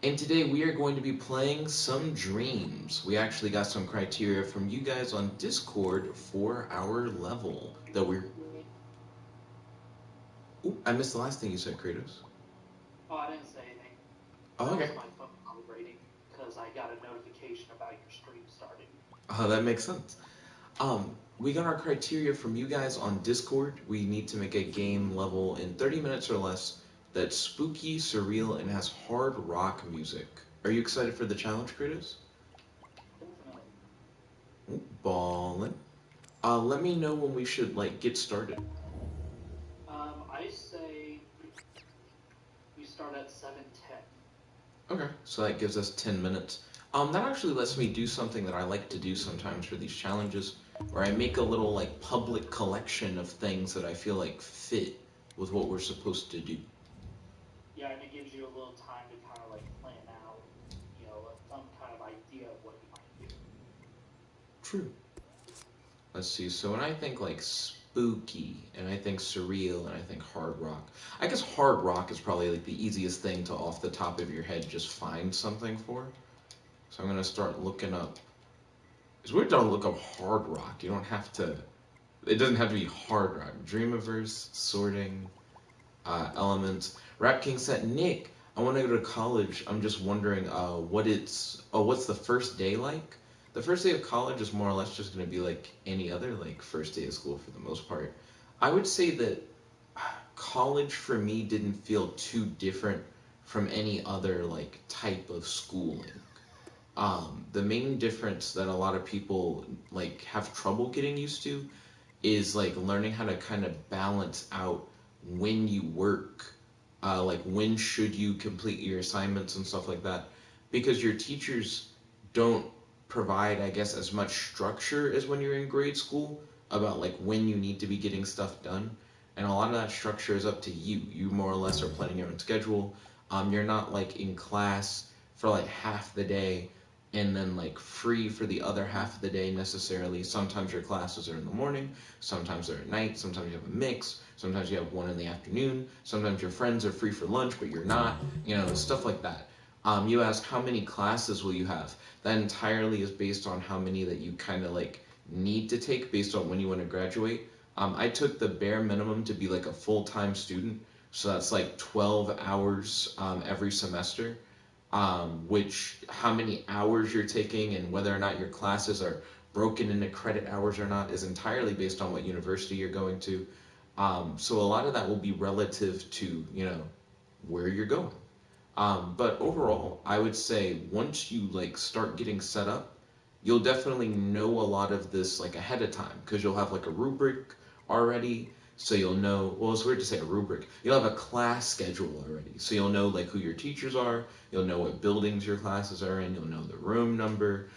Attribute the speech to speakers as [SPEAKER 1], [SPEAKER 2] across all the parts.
[SPEAKER 1] And today we are going to be playing some dreams. We actually got some criteria from you guys on Discord for our level that we're... Ooh, I missed the last thing you said, Kratos.
[SPEAKER 2] Oh, I didn't say anything.
[SPEAKER 1] Oh,
[SPEAKER 2] That
[SPEAKER 1] okay.
[SPEAKER 2] was my phone vibrating because I got a notification about your stream starting.
[SPEAKER 1] Oh, that makes sense. We got our criteria from you guys on Discord. We need to make a game level in 30 minutes or less that's spooky, surreal, and has hard rock music. Are you excited for the challenge, Kratos?
[SPEAKER 2] Definitely.
[SPEAKER 1] Ooh, ballin'. Let me know when we should, get started.
[SPEAKER 2] I say we start at 7:10.
[SPEAKER 1] Okay, so that gives us 10 minutes. That actually lets me do something that I like to do sometimes for these challenges, where I make a little, public collection of things that I feel like fit with what we're supposed to do.
[SPEAKER 2] Yeah, and it gives you a little time to kind of like plan out, some kind of idea of what you might do.
[SPEAKER 1] True. Let's see, so when I think, spooky, and I think surreal, and I think hard rock, I guess hard rock is probably, the easiest thing to, off the top of your head, just find something for. So I'm going to start looking up. It's weird to look up hard rock. You don't have to. It doesn't have to be hard rock. Dreamiverse, sorting, elements. Rap King said, Nick, I want to go to college. I'm just wondering what's the first day like? The first day of college is more or less just going to be like any other, first day of school for the most part. I would say that college for me didn't feel too different from any other, type of schooling. The main difference that a lot of people, have trouble getting used to is, learning how to kind of balance out when you work, when should you complete your assignments and stuff like that, because your teachers don't provide, I guess, as much structure as when you're in grade school about, when you need to be getting stuff done, and a lot of that structure is up to you. You more or less are planning your own schedule. You're not, in class for, half the day and then, free for the other half of the day necessarily. Sometimes your classes are in the morning, sometimes they're at night, sometimes you have a mix, sometimes you have one in the afternoon, sometimes your friends are free for lunch but you're not, stuff like that. You ask how many classes will you have. That entirely is based on how many that you kind of need to take based on when you want to graduate. I took the bare minimum to be a full-time student, so that's 12 hours every semester. Which how many hours you're taking and whether or not your classes are broken into credit hours or not is entirely based on what university you're going to. So a lot of that will be relative to, where you're going. But overall, I would say once you start getting set up, you'll definitely know a lot of this ahead of time because you'll have a rubric already. So you'll know, well, it's weird to say a rubric. You'll have a class schedule already. So you'll know who your teachers are. You'll know what buildings your classes are in. You'll know the room number.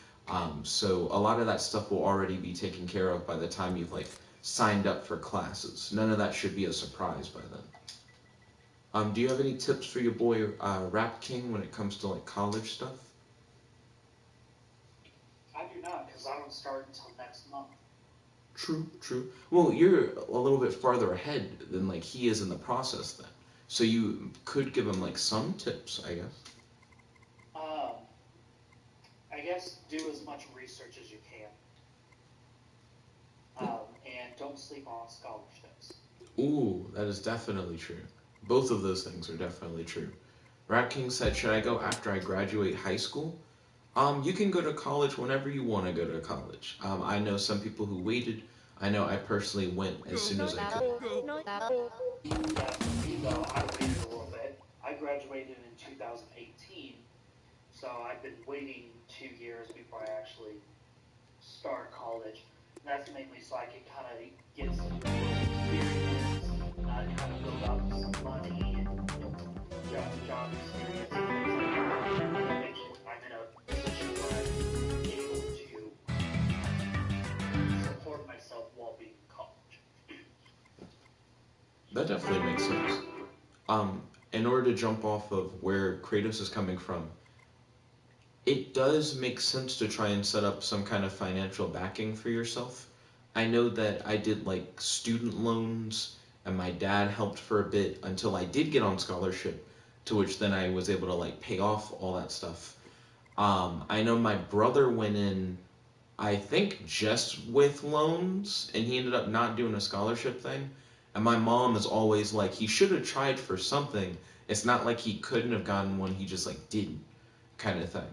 [SPEAKER 1] So a lot of that stuff will already be taken care of by the time you've signed up for classes. None of that should be a surprise by then. Do you have any tips for your boy Rap King when it comes to college stuff?
[SPEAKER 2] I do not because I don't start until next month.
[SPEAKER 1] True, true. Well, you're a little bit farther ahead than he is in the process then. So you could give him some tips, I guess.
[SPEAKER 2] Um, I guess do as much research as you can. And don't sleep on scholarships.
[SPEAKER 1] Ooh, that is definitely true. Both of those things are definitely true. Rat King said, should I go after I graduate high school? You can go to college whenever you want to go to college. I know some people who waited. I know I personally went as soon as I could.
[SPEAKER 2] Yeah, for me though, I waited a little bit. I graduated in 2018, so I've been waiting 2 years before I actually start college. And that's mainly so I can kind of get some experience, kind of build up some money and job experience and things like that. And make sure I'm in a position where I'm able to support myself while being in college.
[SPEAKER 1] That definitely makes sense. In order to jump off of where Kratos is coming from, it does make sense to try and set up some kind of financial backing for yourself. I know that I did student loans and my dad helped for a bit until I did get on scholarship to which then I was able to like pay off all that stuff. I know my brother went in, I think, just with loans, and he ended up not doing a scholarship thing. And my mom is always like, he should have tried for something. It's not like he couldn't have gotten one, he just like didn't, kind of thing.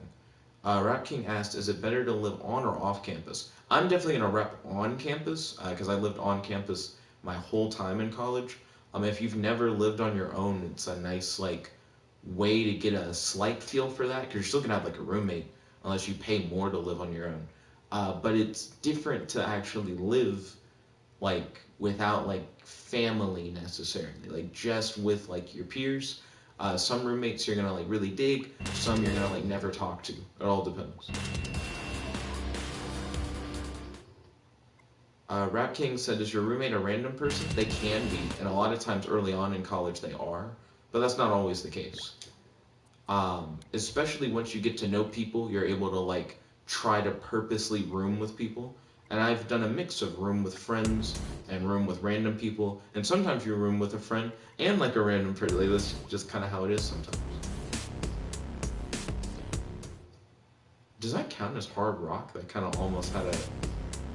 [SPEAKER 1] Rap King asked, is it better to live on or off campus? I'm definitely going to rep on campus because I lived on campus my whole time in college. If you've never lived on your own, it's a nice like way to get a slight feel for that because you're still going to have like a roommate unless you pay more to live on your own. But it's different to actually live like without like family necessarily, like just with like your peers. Some roommates you're gonna like really dig, some you're gonna like never talk to. It all depends. Rap King said, is your roommate a random person? They can be, and a lot of times early on in college they are, but that's not always the case. Especially once you get to know people, you're able to like try to purposely room with people. And I've done a mix of room with friends and room with random people, and sometimes you room with a friend and like a random person. Like, that's just kind of how it is sometimes. Does that count as hard rock? That kind of almost had a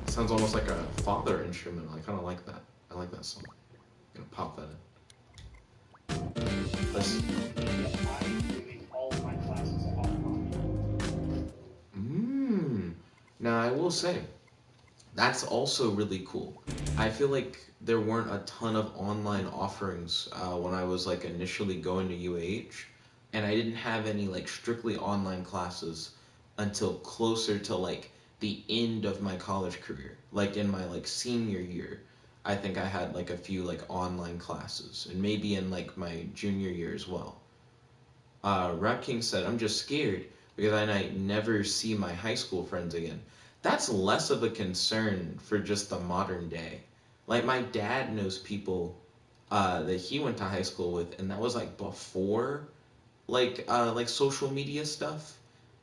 [SPEAKER 1] sounds almost like a father instrumental. I kind of like that. I like that song. I'm gonna pop that in. Let's. Now I will say, that's also really cool. I feel like there weren't a ton of online offerings when I was like initially going to UAH, and I didn't have any like strictly online classes until closer to like the end of my college career. Like in my like senior year, I think I had like a few like online classes, and maybe in like my junior year as well. Rap King said, I'm just scared because I might never see my high school friends again. That's less of a concern for just the modern day. Like, my dad knows people that he went to high school with, and that was like before like social media stuff.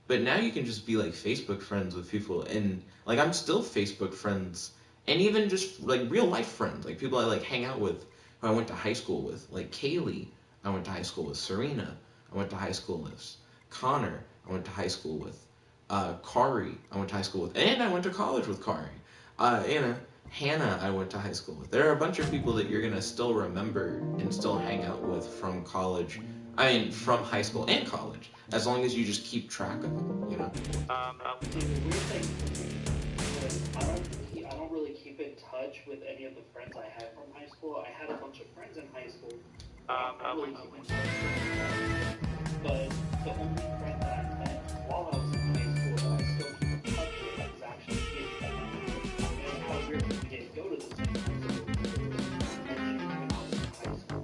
[SPEAKER 1] But now you can just be like Facebook friends with people, and like I'm still Facebook friends, and even just like real life friends, like people I like hang out with, who I went to high school with, like Kaylee. I went to high school with Serena. I went to high school with Connor. I went to high school with Kari. I went to high school with, and I went to college with Kari. Anna, Hannah, I went to high school with. There are a bunch of people that you're gonna still remember and still hang out with from college. I mean, from high school and college, as long as you just keep track of them, you know.
[SPEAKER 2] See, the weird thing for me is I don't really keep in touch with any of the friends I had from high school. I had a bunch of friends in high school. I don't really keep in touch with them. But the only friend that I met while I was in high school that I still keep in touch with is actually in and how weird we didn't go to the same high school. And she went out to high school.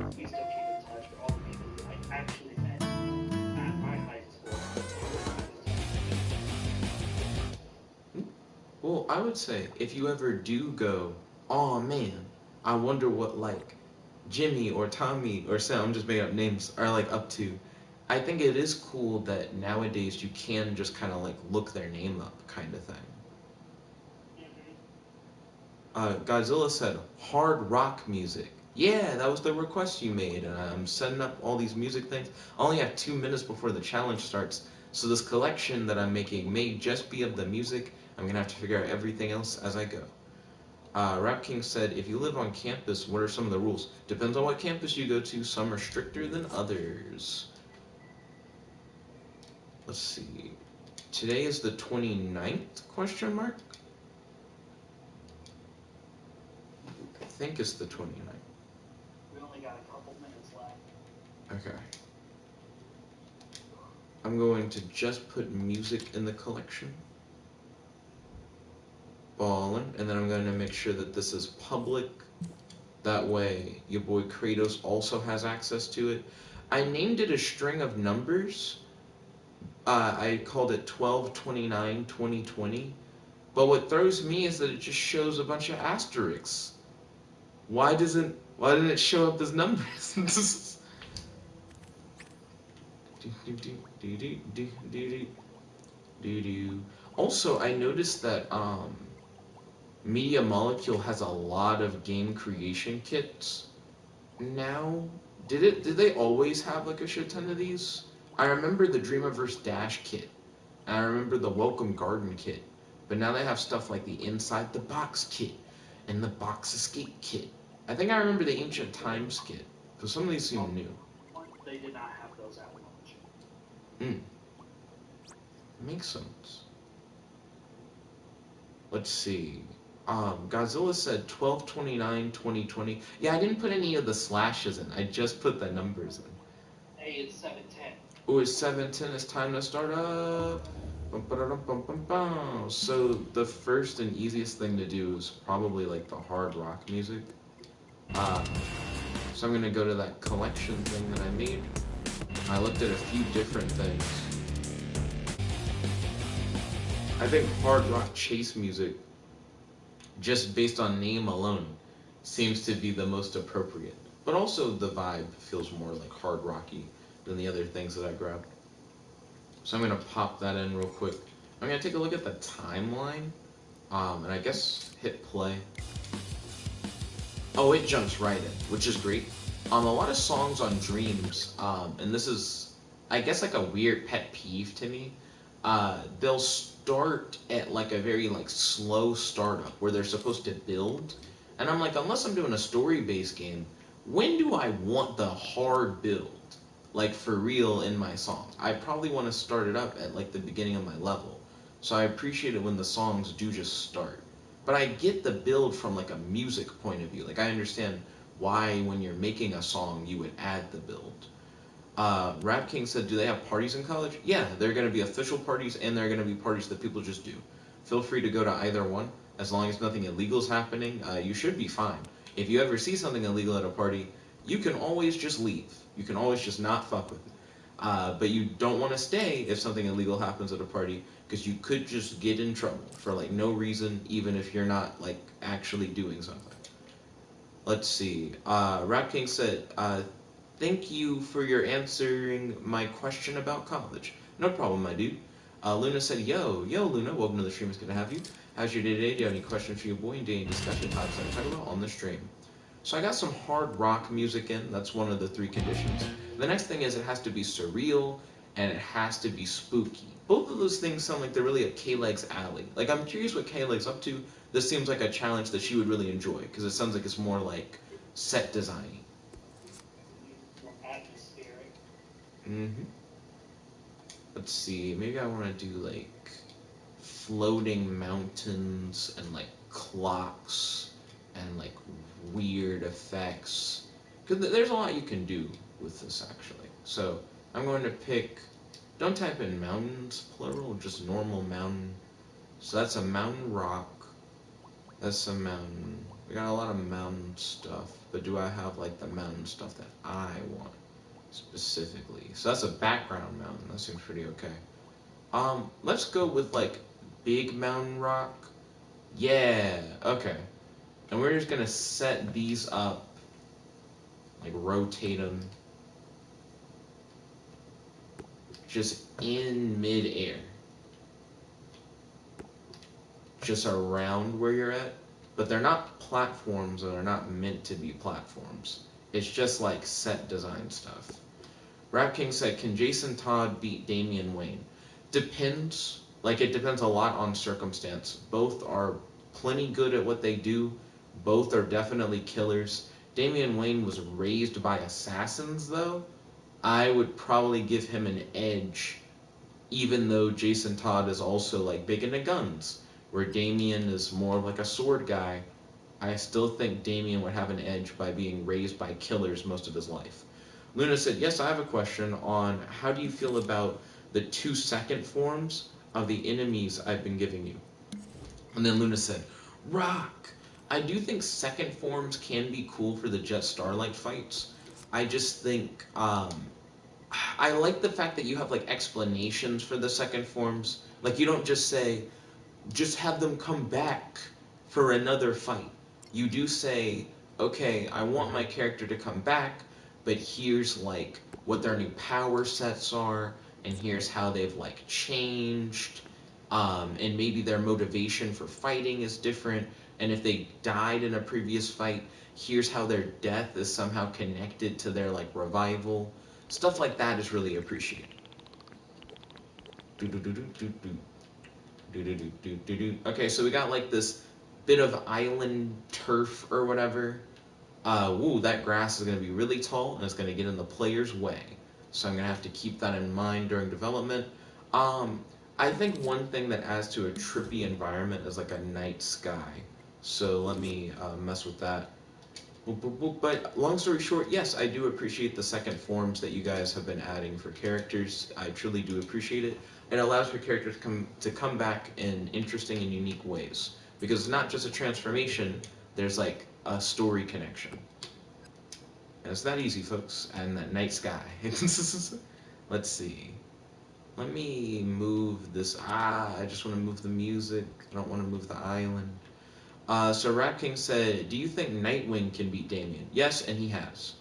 [SPEAKER 2] And we still keep in touch with all the people that I actually met at my high school.
[SPEAKER 1] Well, I would say if you ever do go, oh man, I wonder what like Jimmy or Tommy or Sam, I'm just making up names, are like up to. I think it is cool that nowadays you can just kind of like look their name up, kind of thing. Godzilla said hard rock music. Yeah, that was the request you made, and I'm setting up all these music things. I only have 2 minutes before the challenge starts, so this collection that I'm making may just be of the music. I'm gonna have to figure out everything else as I go. Rap King said, if you live on campus, what are some of the rules? Depends on what campus you go to. Some are stricter than others. Let's see. Today is the 29th, question mark? I think it's the 29th.
[SPEAKER 2] We only got a couple minutes left.
[SPEAKER 1] Okay. I'm going to just put music in the collection. Ballin'. And then I'm going to make sure that this is public. That way, your boy Kratos also has access to it. I named it a string of numbers. I called it 12/29/2020. But what throws me is that it just shows a bunch of asterisks. Why didn't it show up as numbers? Also, I noticed that Media Molecule has a lot of game creation kits now Did they always have like a shit ton of these? I remember the Dreamiverse Dash kit. And I remember the Welcome Garden kit. But now they have stuff like the Inside the Box kit and the Box Escape kit. I think I remember the Ancient Times kit. So some of these seem new.
[SPEAKER 2] They did not have those at launch.
[SPEAKER 1] Makes sense. Let's see. Godzilla said 12/29/2020. Yeah, I didn't put any of the slashes in. I just put the numbers in.
[SPEAKER 2] Hey, it's 7:10.
[SPEAKER 1] Oh, it's 7:10. It's time to start up. Bum, ba-da-dum, bum, bum, bum. So the first and easiest thing to do is probably like the hard rock music. So I'm gonna go to that collection thing that I made. I looked at a few different things. I think hard rock chase music, just based on name alone, seems to be the most appropriate. But also the vibe feels more like hard rocky than the other things that I grabbed. So I'm gonna pop that in real quick. I'm gonna take a look at the timeline, and I guess hit play. Oh, it jumps right in, which is great. A lot of songs on Dreams, and this is, I guess, like a weird pet peeve to me. They'll start at like a very like slow startup where they're supposed to build, and I'm like, unless I'm doing a story-based game, when do I want the hard build? Like for real in my songs. I probably want to start it up at like the beginning of my level. So I appreciate it when the songs do just start. But I get the build from like a music point of view. Like I understand why when you're making a song you would add the build. Rap King said, do they have parties in college? Yeah, there are going to be official parties and there are going to be parties that people just do. Feel free to go to either one. As long as nothing illegal is happening, you should be fine. If you ever see something illegal at a party, you can always just leave. You can always just not fuck with it. But you don't want to stay if something illegal happens at a party because you could just get in trouble for like no reason, even if you're not like actually doing something. Let's see. Rap King said, thank you for your answering my question about college. No problem, my dude. Luna said, yo, Luna, welcome to the stream. It's good to have you. How's your day today? Do you have any questions for your boy? And any discussion topics that I talk about on the stream? So I got some hard rock music in. That's one of the 3 conditions. The next thing is it has to be surreal and it has to be spooky. Both of those things sound like they're really up K-Leg's alley. Like I'm curious what K-Leg's up to. This seems like a challenge that she would really enjoy because it sounds like it's more like set design.
[SPEAKER 2] Atmospheric.
[SPEAKER 1] Let's see. Maybe I want to do like floating mountains and like clocks and like weird effects. Because there's a lot you can do with this actually. So I'm going to pick, don't type in mountains plural, just normal mountain. So that's a mountain rock. That's a mountain. We got a lot of mountain stuff, but do I have like the mountain stuff that I want specifically? So that's a background mountain. That seems pretty okay. Let's go with like big mountain rock. Yeah, okay. And we're just gonna set these up, like rotate them, just in mid-air. Just around where you're at. But they're not platforms and they're not meant to be platforms. It's just like set design stuff. Rap King said, can Jason Todd beat Damian Wayne? Depends. Like it depends a lot on circumstance. Both are plenty good at what they do. Both are definitely killers. Damian Wayne was raised by assassins though. I would probably give him an edge, even though Jason Todd is also like big into guns, where Damian is more of like a sword guy. I still think Damian would have an edge by being raised by killers most of his life. Luna said, yes, I have a question on how do you feel about the 2-second forms of the enemies I've been giving you? And then Luna said, rock! I do think second forms can be cool for the Jet Starlight fights. I just think, I like the fact that you have like explanations for the second forms. Like you don't just say, just have them come back for another fight. You do say, okay, I want my character to come back, but here's like what their new power sets are, and here's how they've like changed, and maybe their motivation for fighting is different, and if they died in a previous fight, here's how their death is somehow connected to their like revival. Stuff like that is really appreciated. Okay, so we got like this bit of island turf or whatever. Woo, that grass is going to be really tall and it's going to get in the player's way. So I'm going to have to keep that in mind during development. I think one thing that adds to a trippy environment is like a night sky. So let me mess with that. But long story short, yes, I do appreciate the second forms that you guys have been adding for characters. I truly do appreciate it. It allows for characters to come back in interesting and unique ways. Because it's not just a transformation, there's like a story connection. And it's that easy, folks. And that night sky. Let's see. Let me move this. I just want to move the music. I don't want to move the island. So Rat King said, do you think Nightwing can beat Damien? Yes, and he has.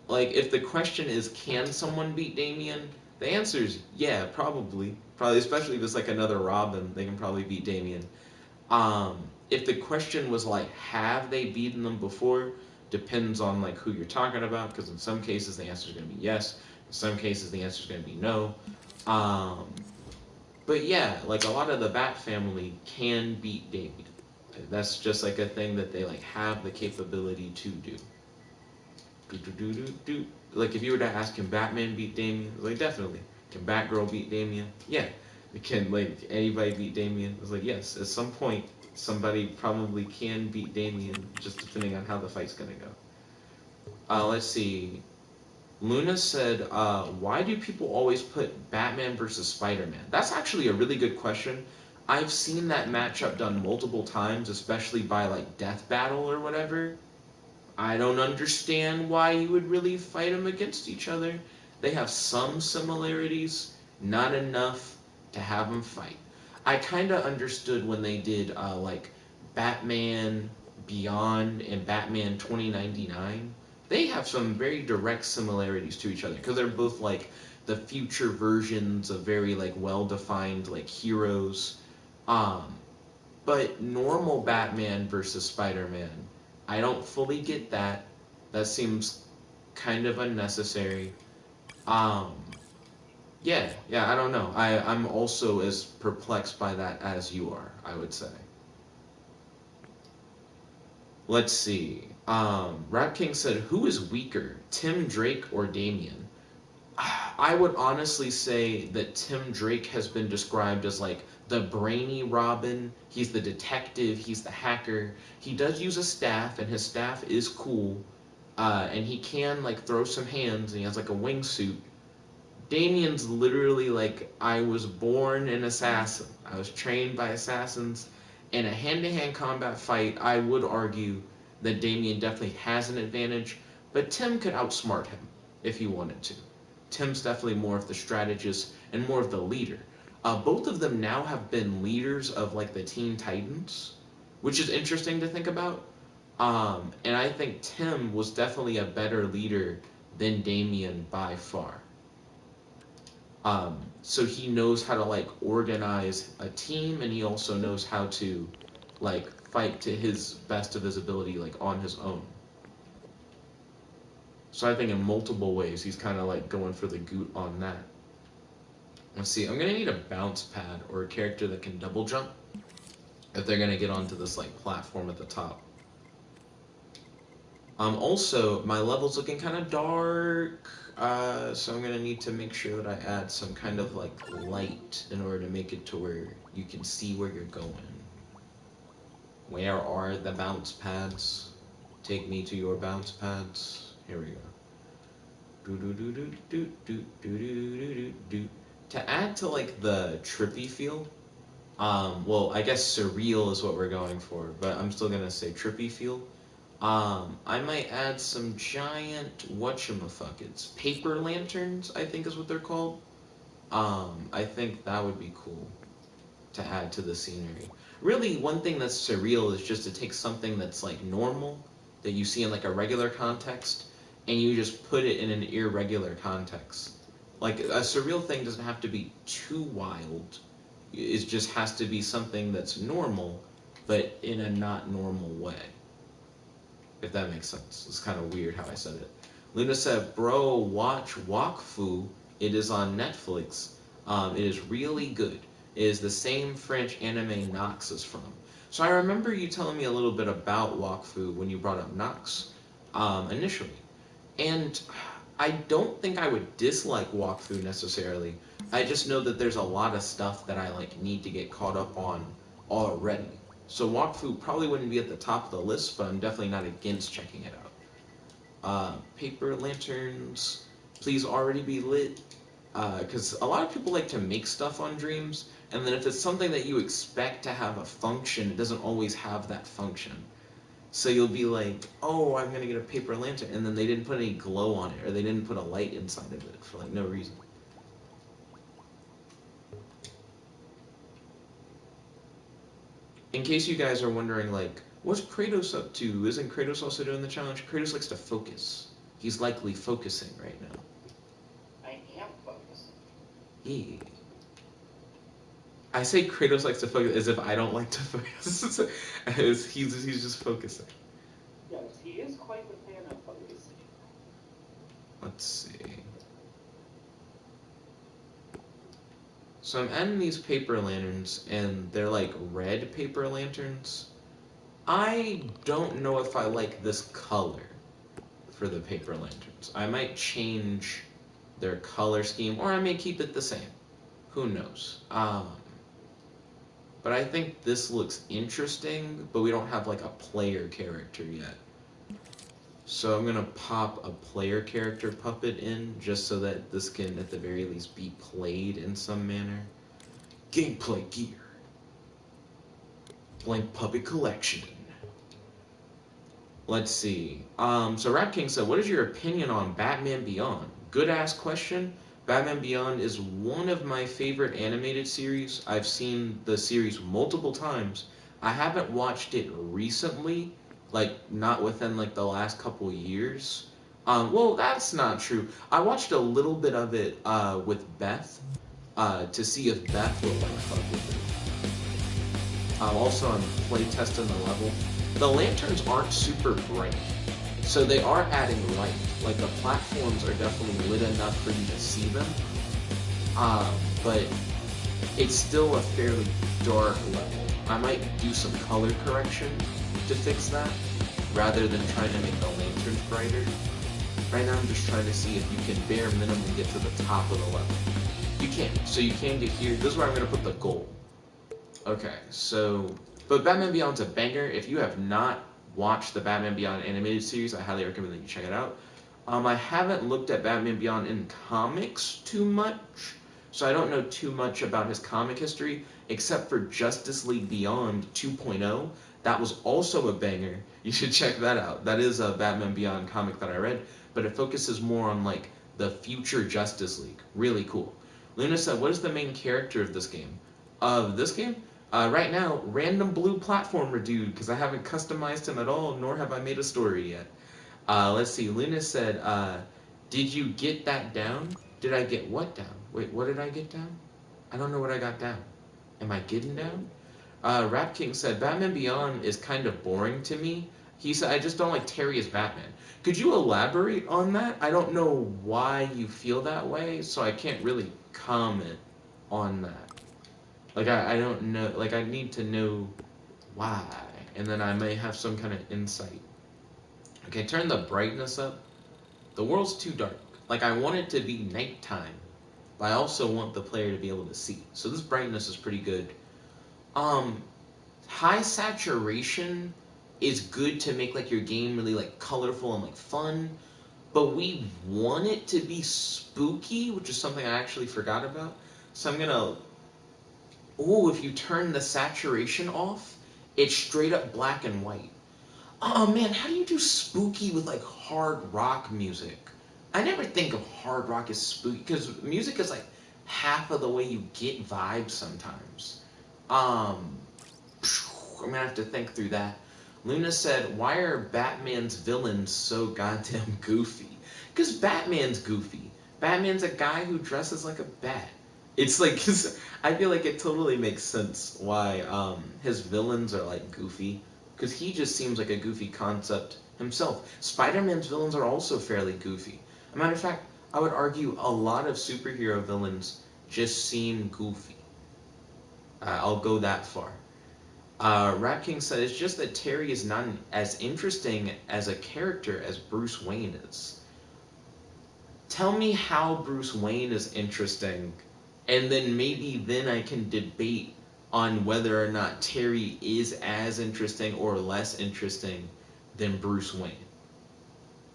[SPEAKER 1] Like, if the question is, can someone beat Damien? The answer is, yeah, probably. Probably, especially if it's like another Robin, they can probably beat Damien. If the question was like, have they beaten them before? Depends on like who you're talking about, because in some cases the answer is going to be yes. In some cases the answer is going to be no. But yeah, like a lot of the Bat family can beat Damien. That's just like a thing that they like have the capability to do. Like if you were to ask, can Batman beat Damien? Like definitely. Can Batgirl beat Damien? Yeah. Can like anybody beat Damien? It's like yes. At some point, somebody probably can beat Damien, just depending on how the fight's gonna go. Let's see. Luna said, why do people always put Batman versus Spider-Man? That's actually a really good question. I've seen that matchup done multiple times, especially by like Death Battle or whatever. I don't understand why you would really fight them against each other. They have some similarities, not enough to have them fight. I kind of understood when they did like Batman Beyond and Batman 2099. They have some very direct similarities to each other because they're both like the future versions of very like well-defined like heroes. Um, but normal Batman versus Spider-Man, I don't fully get that. That seems kind of unnecessary. Um, yeah, I don't know. I'm also as perplexed by that as you are, I would say. Let's see. Rap King said, who is weaker, Tim Drake or Damien? I would honestly say that Tim Drake has been described as like the brainy Robin. He's the detective. He's the hacker. He does use a staff, and his staff is cool. And he can like throw some hands, and he has like a wingsuit. Damien's literally like, I was born an assassin. I was trained by assassins. In a hand-to-hand combat fight, I would argue that Damien definitely has an advantage, but Tim could outsmart him if he wanted to. Tim's definitely more of the strategist and more of the leader. Both of them now have been leaders of like the Teen Titans, which is interesting to think about. And I think Tim was definitely a better leader than Damien by far. So he knows how to like organize a team, and he also knows how to like fight to his best of his ability, like on his own. So I think in multiple ways he's kind of like going for the goot on that. Let's see. I'm gonna need a bounce pad or a character that can double jump if they're gonna get onto this like platform at the top. Also, my level's looking kind of dark, so I'm gonna need to make sure that I add some kind of like light in order to make it to where you can see where you're going. Where are the bounce pads? Take me to your bounce pads. Here we go. To add to like the trippy feel, well, I guess surreal is what we're going for, but I'm still gonna say trippy feel. I might add some giant whatchamafuckets. Paper lanterns, I think is what they're called. I think that would be cool to add to the scenery. Really, one thing that's surreal is just to take something that's like normal, that you see in like a regular context, and you just put it in an irregular context. Like a surreal thing doesn't have to be too wild. It just has to be something that's normal, but in a not normal way. If that makes sense. It's kind of weird how I said it. Luna said, bro, watch Wakfu. It is on Netflix. It is really good. It is the same French anime Nox is from. So I remember you telling me a little bit about Wakfu when you brought up Nox initially. And I don't think I would dislike Wakfu necessarily. I just know that there's a lot of stuff that I like need to get caught up on already. So Wakfu probably wouldn't be at the top of the list, but I'm definitely not against checking it out. Paper lanterns, please already be lit. Because a lot of people like to make stuff on Dreams, and then if it's something that you expect to have a function, it doesn't always have that function. So you'll be like, oh, I'm going to get a paper lantern, and then they didn't put any glow on it, or they didn't put a light inside of it for like no reason. In case you guys are wondering, like, what's Kratos up to? Isn't Kratos also doing the challenge? Kratos likes to focus. He's likely focusing right now.
[SPEAKER 2] I am focusing.
[SPEAKER 1] Yeah. I say Kratos likes to focus as if I don't like to focus. As he's just focusing.
[SPEAKER 2] Yes, he is quite the fan of focusing.
[SPEAKER 1] Let's see. So I'm adding these paper lanterns, and they're like red paper lanterns. I don't know if I like this color for the paper lanterns. I might change their color scheme, or I may keep it the same. Who knows? But I think this looks interesting, but we don't have like a player character yet. So I'm gonna pop a player character puppet in, just so that this can at the very least be played in some manner. Gameplay gear. Blank puppet collection. Let's see. So Rap King said, what is your opinion on Batman Beyond? Good ass question. Batman Beyond is one of my favorite animated series. I've seen the series multiple times. I haven't watched it recently, like not within like the last couple years. Well, that's not true. I watched a little bit of it with Beth to see if Beth would like fuck with it. Also, I'm play testing the level. The lanterns aren't super bright, so they are adding light. Like the platforms are definitely lit enough for you to see them, but it's still a fairly dark level. I might do some color correction to fix that, rather than trying to make the lanterns brighter. Right now I'm just trying to see if you can bare minimum get to the top of the level. You can. So you can get here. This is where I'm going to put the goal. Okay, so... But Batman Beyond's a banger. If you have not watched the Batman Beyond animated series, I highly recommend that you check it out. I haven't looked at Batman Beyond in comics too much, so I don't know too much about his comic history, except for Justice League Beyond 2.0. That was also a banger. You should check that out. That is a Batman Beyond comic that I read, but it focuses more on like the future Justice League. Really cool. Luna said, what is the main character of this game? Right now, random blue platformer dude, because I haven't customized him at all, nor have I made a story yet. Let's see, Luna said, did you get that down? Did I get what down? Wait, what did I get down? I don't know what I got down. Am I getting down? Rap King said, Batman Beyond is kind of boring to me. He said, I just don't like Terry as Batman. Could you elaborate on that? I don't know why you feel that way, so I can't really comment on that. Like, I don't know, like, I need to know why, and then I may have some kind of insight. Okay, turn the brightness up. The world's too dark. Like, I want it to be nighttime, but I also want the player to be able to see. So this brightness is pretty good. High saturation is good to make, like, your game really, like, colorful and, like, fun, but we want it to be spooky, which is something I actually forgot about. So I'm gonna... Ooh, if you turn the saturation off, it's straight up black and white. Oh man, how do you do spooky with like hard rock music? I never think of hard rock as spooky, because music is like half of the way you get vibes sometimes. I'm gonna have to think through that. Luna said, why are Batman's villains so goddamn goofy? Because Batman's goofy. Batman's a guy who dresses like a bat. It's like, 'cause I feel like it totally makes sense why his villains are like goofy, because he just seems like a goofy concept himself. Spider-Man's villains are also fairly goofy. A matter of fact, I would argue a lot of superhero villains just seem goofy. I'll go that far. Rat King said it's just that Terry is not as interesting as a character as Bruce Wayne is. Tell me how Bruce Wayne is interesting, and then maybe then I can debate on whether or not Terry is as interesting or less interesting than Bruce Wayne.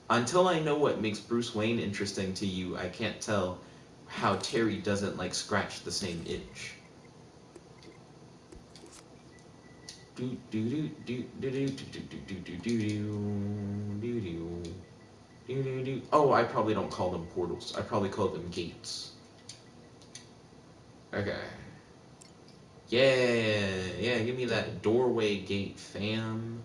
[SPEAKER 1] Until I know what makes Bruce Wayne interesting to you, I can't tell how Terry doesn't like scratch the same itch. Oh, I probably don't call them portals. I probably call them gates. Okay. Yeah, give me that doorway gate, fam.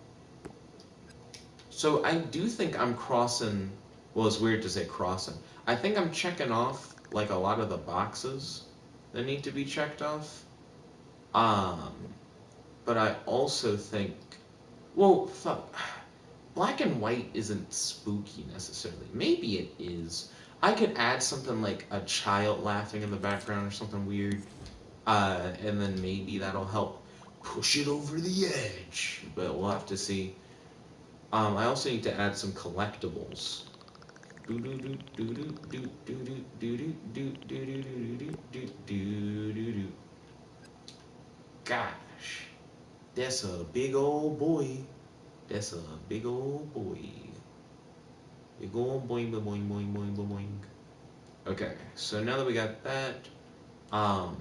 [SPEAKER 1] So I do think I'm crossing. Well, it's weird to say crossing. I think I'm checking off like a lot of the boxes that need to be checked off. Um, but I also think, well, fuck, black and white isn't spooky necessarily. Maybe it is. I could add something like a child laughing in the background or something weird. And then maybe that'll help push it over the edge. But we'll have to see. I also need to add some collectibles. Gosh, that's a big old boy. That's a big old boy. Big old boing, boing, boing, boing, boing, boing. Okay, so now that we got that, um,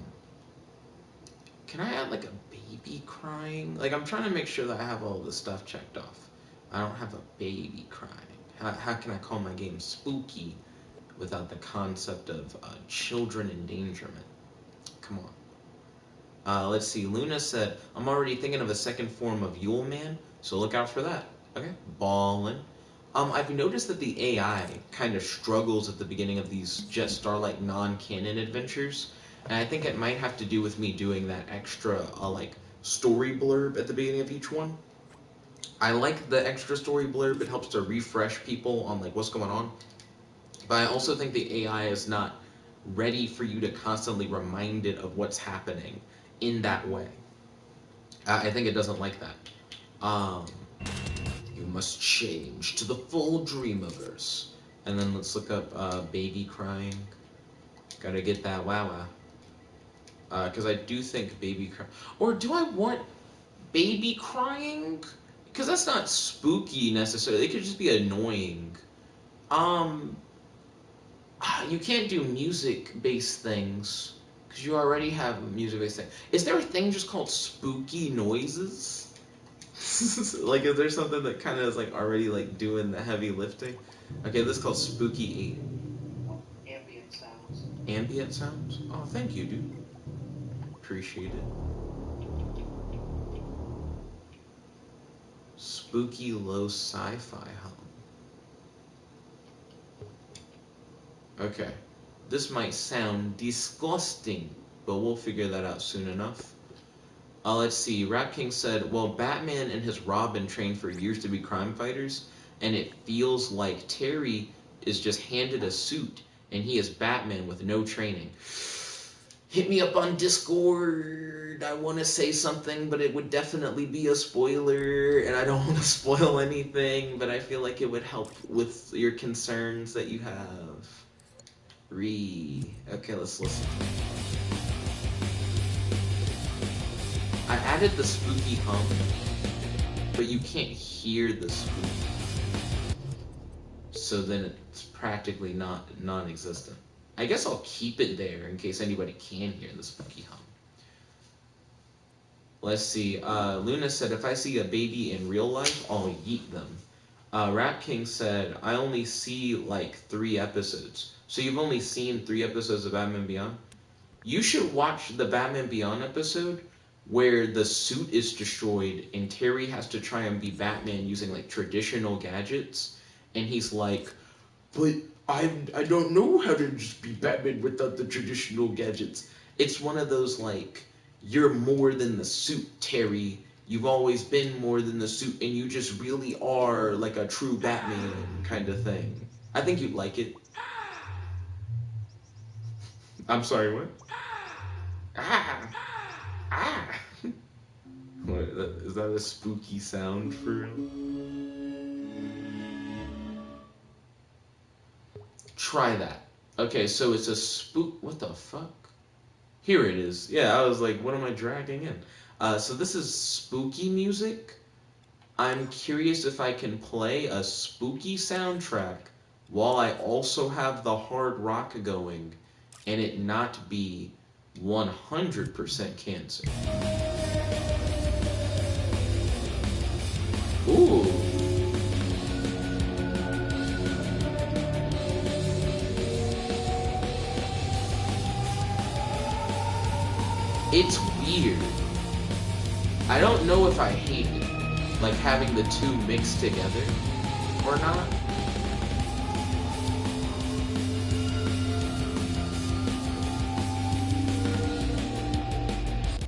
[SPEAKER 1] can I add like a baby crying? Like I'm trying to make sure that I have all the stuff checked off. I don't have a baby crying. How can I call my game spooky without the concept of children endangerment? Come on. Let's see. Luna said, I'm already thinking of a second form of Yule Man, so look out for that. Okay, ballin'. I've noticed that the AI kind of struggles at the beginning of these Jet Starlight non-canon adventures, and I think it might have to do with me doing that extra, like, story blurb at the beginning of each one. I like the extra story blurb. It helps to refresh people on, like, what's going on. But I also think the AI is not ready for you to constantly remind it of what's happening in that way. I think it doesn't like that. You must change to the full Dreamiverse. And then let's look up baby crying. Gotta get that wow. Because I do think baby cry. Or do I want baby crying? Because that's not spooky necessarily. It could just be annoying. Um, you can't do music-based things because you already have music-based things. Is there a thing just called spooky noises? Like, is there something that kind of is like already like doing the heavy lifting? Okay, this is called spooky
[SPEAKER 2] 8. Ambient sounds.
[SPEAKER 1] ambient sounds. Oh, thank you, dude. Appreciate it. Spooky low sci-fi hum. Okay, this might sound disgusting, but we'll figure that out soon enough. Let's see. Rap King said, well, Batman and his Robin trained for years to be crime fighters, and it feels like Terry is just handed a suit, and he is Batman with no training. Hit me up on Discord. I want to say something, but it would definitely be a spoiler, and I don't want to spoil anything, but I feel like it would help with your concerns that you have. Okay, let's listen. I added the spooky hum, but you can't hear the spooky. So then it's practically non-existent. I guess I'll keep it there in case anybody can hear the spooky hum. Let's see. Luna said, if I see a baby in real life, I'll yeet them. Rap King said, I only see like 3 episodes. So you've only seen 3 episodes of Batman Beyond? You should watch the Batman Beyond episode where the suit is destroyed and Terry has to try and be Batman using like traditional gadgets, and he's like, but I don't know how to just be Batman without the traditional gadgets. It's one of those like, you're more than the suit, Terry. You've always been more than the suit, and you just really are like a true Batman kind of thing. I think you'd like it. I'm sorry, what? Ah! Ah! What, is that a spooky sound for real? Try that. Okay, so it's a spook. What the fuck? Here it is. Yeah, I was like, what am I dragging in? So this is spooky music. I'm curious if I can play a spooky soundtrack while I also have the hard rock going and it not be 100% cancer. Ooh. It's weird. I don't know if I hate it, like having the two mixed together or not.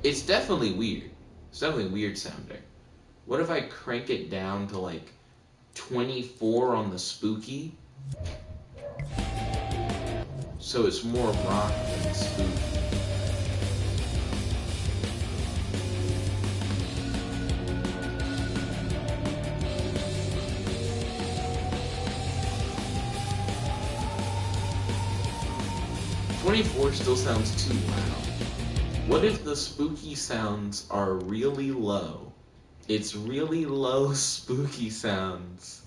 [SPEAKER 1] It's definitely weird. It's definitely weird sounding. What if I crank it down to like 24 on the spooky? So it's more rock than spooky. "24 still sounds too loud. What if the spooky sounds are really low? It's really low spooky sounds,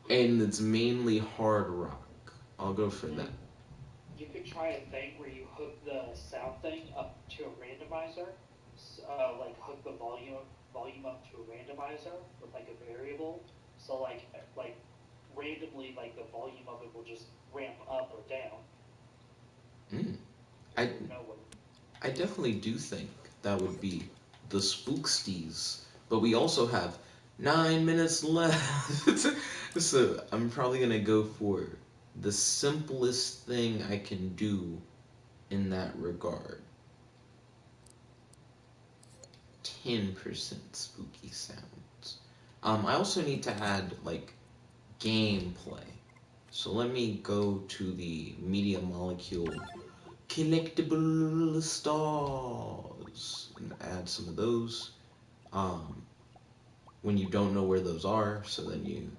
[SPEAKER 1] and it's mainly hard rock. I'll go for that.
[SPEAKER 2] You could try a thing where you hook the sound thing up to a randomizer, like hook the volume up to a randomizer with like a variable. So like randomly, like the volume of it will just ramp up or down.
[SPEAKER 1] I I definitely do think that would be the spooksties, but we also have 9 minutes left. So I'm probably gonna go for the simplest thing I can do in that regard. 10% spooky sounds. I also need to add like gameplay. So let me go to the media molecule collectible stars and add some of those. When you don't know where those are, so then you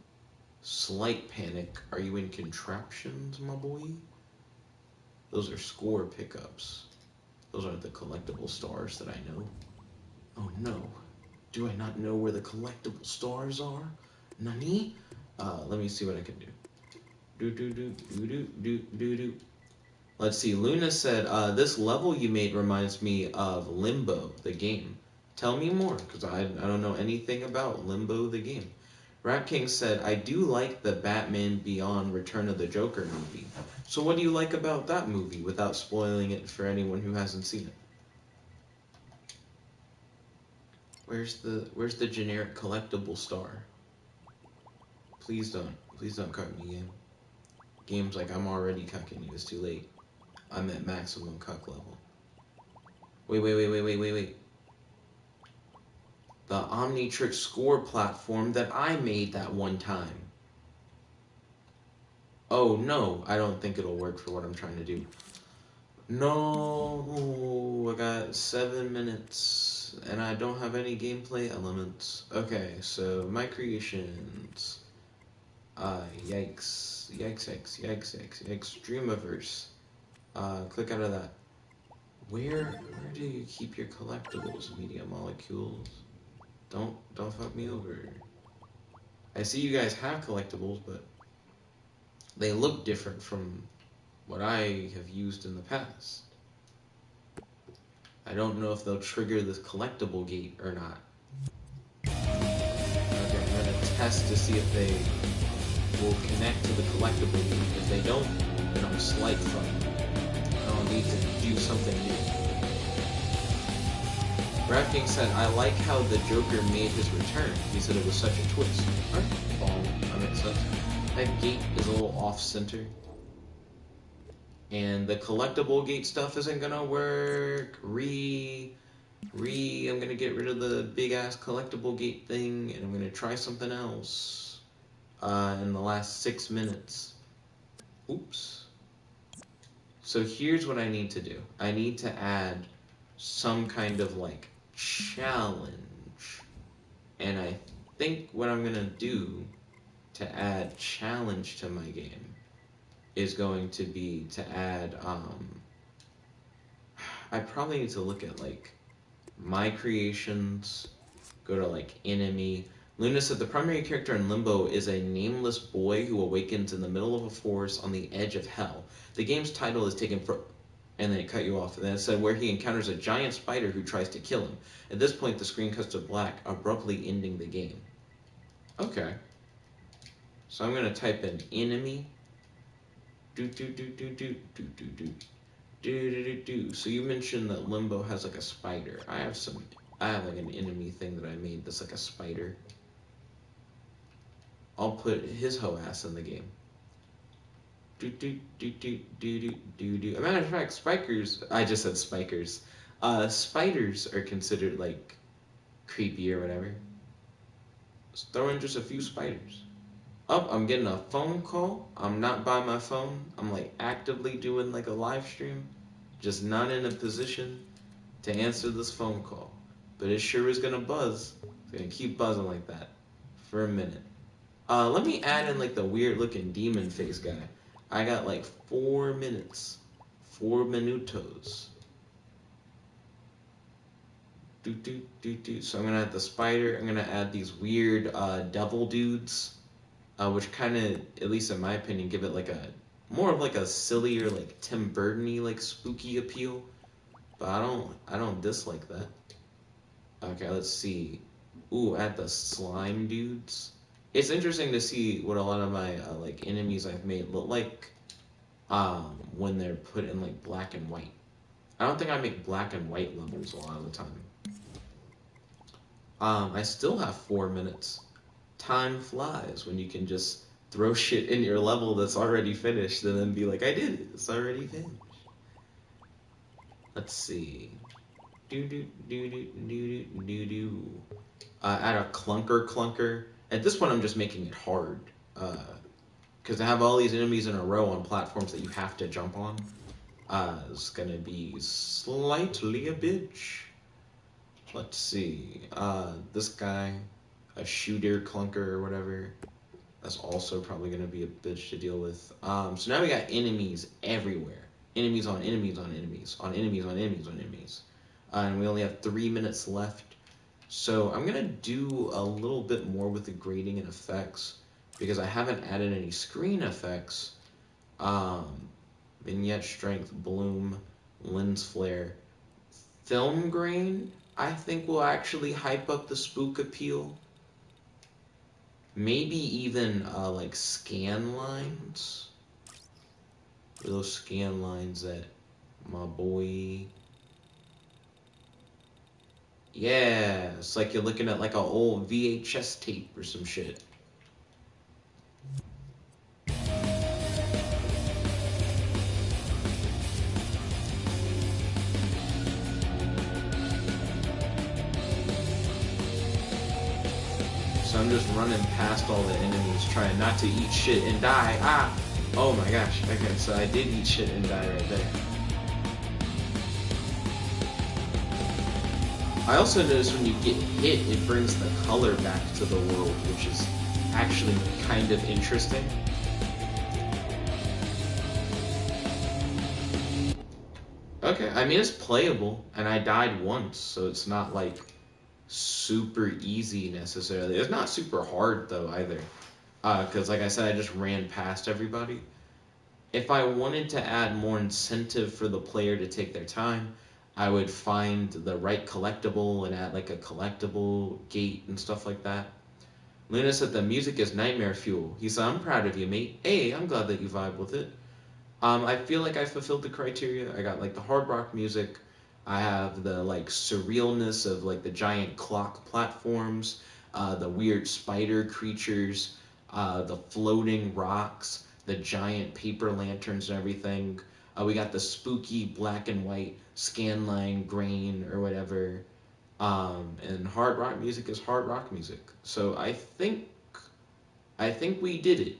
[SPEAKER 1] slight panic. Are you in contraptions, my boy? Those are score pickups. Those aren't the collectible stars that I know. Oh no. Do I not know where the collectible stars are? Nani? Let me see what I can do. Do. Let's see. Luna said, this level you made reminds me of Limbo, the game. Tell me more, because I don't know anything about Limbo, the game. Rap King said, I do like the Batman Beyond Return of the Joker movie. So what do you like about that movie, without spoiling it for anyone who hasn't seen it? Where's the generic collectible star? Please don't cut me, game. Game's like, I'm already cucking you, it's too late. I'm at maximum cuck level. Wait. The Omnitrix score platform that I made that one time. Oh no, I don't think it'll work for what I'm trying to do. No, I got 7 minutes and I don't have any gameplay elements. Okay, so my creations. Yikes. Dreamiverse. Click out of that. Where do you keep your collectibles, media molecules? Don't fuck me over. I see you guys have collectibles, but they look different from what I have used in the past. I don't know if they'll trigger this collectible gate or not. Okay, I'm gonna test to see if they will connect to the collectible gate. If they don't, then I'm slight fucked. I'll need to do something new. Rafting said, I like how the Joker made his return. He said it was such a twist. Alright, that makes sense. That gate is a little off-center. And the collectible gate stuff isn't gonna work. I'm gonna get rid of the big ass collectible gate thing, and I'm gonna try something else. In the last 6 minutes. Oops. So here's what I need to do. I need to add some kind of like challenge. And I think what I'm gonna do to add challenge to my game is going to be to add I probably need to look at like my creations, go to like enemy. Luna said the primary character in Limbo is a nameless boy who awakens in the middle of a forest on the edge of hell. The game's title is taken from, and then it cut you off. And then it said where he encounters a giant spider who tries to kill him. At this point, the screen cuts to black, abruptly ending the game. Okay. So I'm gonna type in enemy. Do do do do do do do do do do do do. So you mentioned that Limbo has like a spider. I have like an enemy thing that I made that's like a spider. I'll put his hoe ass in the game. Do do do do do do do do. As a matter of fact, spikers. I just said spikers. Spiders are considered like creepy or whatever. Let's throw in just a few spiders. Oh, I'm getting a phone call. I'm not by my phone. I'm like actively doing like a live stream, just not in a position to answer this phone call. But it sure is gonna buzz. It's gonna keep buzzing like that for a minute. Let me add in like the weird looking demon face guy. I got like 4 minutes. 4 minutos. Do do do do. So I'm gonna add the spider. I'm gonna add these weird devil dudes. Which kind of, at least in my opinion, give it like a more of like a sillier, like Tim Burton-y, like spooky appeal. But I don't dislike that. Okay, let's see. Ooh, add the slime dudes. It's interesting to see what a lot of my like enemies I've made look like when they're put in like black and white. I don't think I make black and white levels a lot of the time. I still have 4 minutes. Time flies when you can just throw shit in your level that's already finished and then be like, I did it. It's already finished. Let's see. Do do do do do do do. Add a clunker. At this point, I'm just making it hard. Because to have all these enemies in a row on platforms that you have to jump on is going to be slightly a bitch. Let's see. This guy, a shooter clunker or whatever, that's also probably going to be a bitch to deal with. So now we got enemies everywhere. Enemies on enemies on enemies on enemies on enemies on enemies. And we only have 3 minutes left. So I'm going to do a little bit more with the grading and effects because I haven't added any screen effects. Vignette strength, bloom, lens flare. Film grain, I think will actually hype up the spook appeal. Maybe even like scan lines. Those scan lines that my boy. Yeah, it's like you're looking at like an old VHS tape or some shit. So I'm just running past all the enemies, trying not to eat shit and die. Ah! Oh my gosh. Okay, so I did eat shit and die right there. I also noticed when you get hit, it brings the color back to the world, which is actually kind of interesting. Okay, I mean, it's playable, and I died once, so it's not like super easy necessarily. It's not super hard though either, because like I said, I just ran past everybody. If I wanted to add more incentive for the player to take their time, I would find the right collectible and add like a collectible gate and stuff like that. Luna said the music is nightmare fuel. He said, I'm proud of you, mate. Hey, I'm glad that you vibe with it. I feel like I fulfilled the criteria. I got like the hard rock music. I have the like surrealness of like the giant clock platforms, the weird spider creatures, the floating rocks, the giant paper lanterns and everything. We got the spooky black and white scanline grain or whatever. And hard rock music is hard rock music. So I think we did it.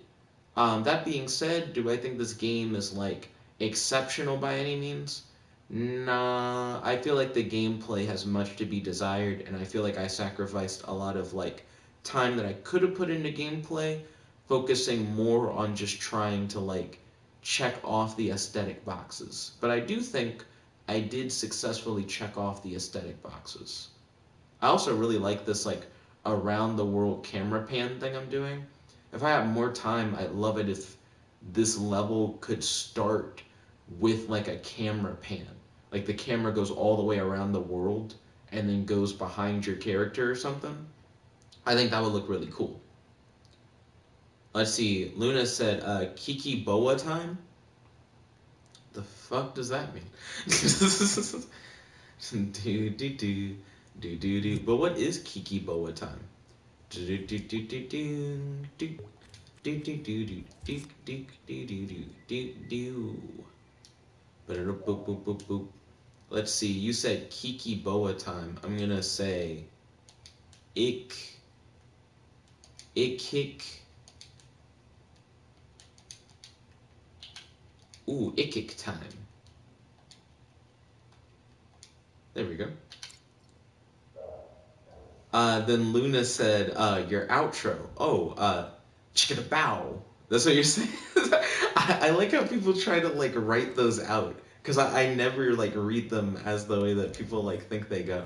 [SPEAKER 1] That being said, do I think this game is like exceptional by any means? Nah, I feel like the gameplay has much to be desired, and I feel like I sacrificed a lot of like time that I could have put into gameplay, focusing more on just trying to like check off the aesthetic boxes. But I do think I did successfully check off the aesthetic boxes. I also really like this like around the world camera pan thing I'm doing. If I had more time, I'd love it if this level could start with like a camera pan. Like the camera goes all the way around the world and then goes behind your character or something. I think that would look really cool. Let's see. Luna said, Kiki Boa time? The fuck does that mean? do do do do do do. But what is Kiki Boa time? Do do do do do do do do do do do do do do do do. Boop boop boop boop. Let's see. You said Kiki Boa time. I'm gonna say ik ik. Ooh, ik time. There we go. Then Luna said, your outro. Oh, chicka bow. That's what you're saying? I like how people try to, like, write those out. Because I never, like, read them as the way that people, like, think they go.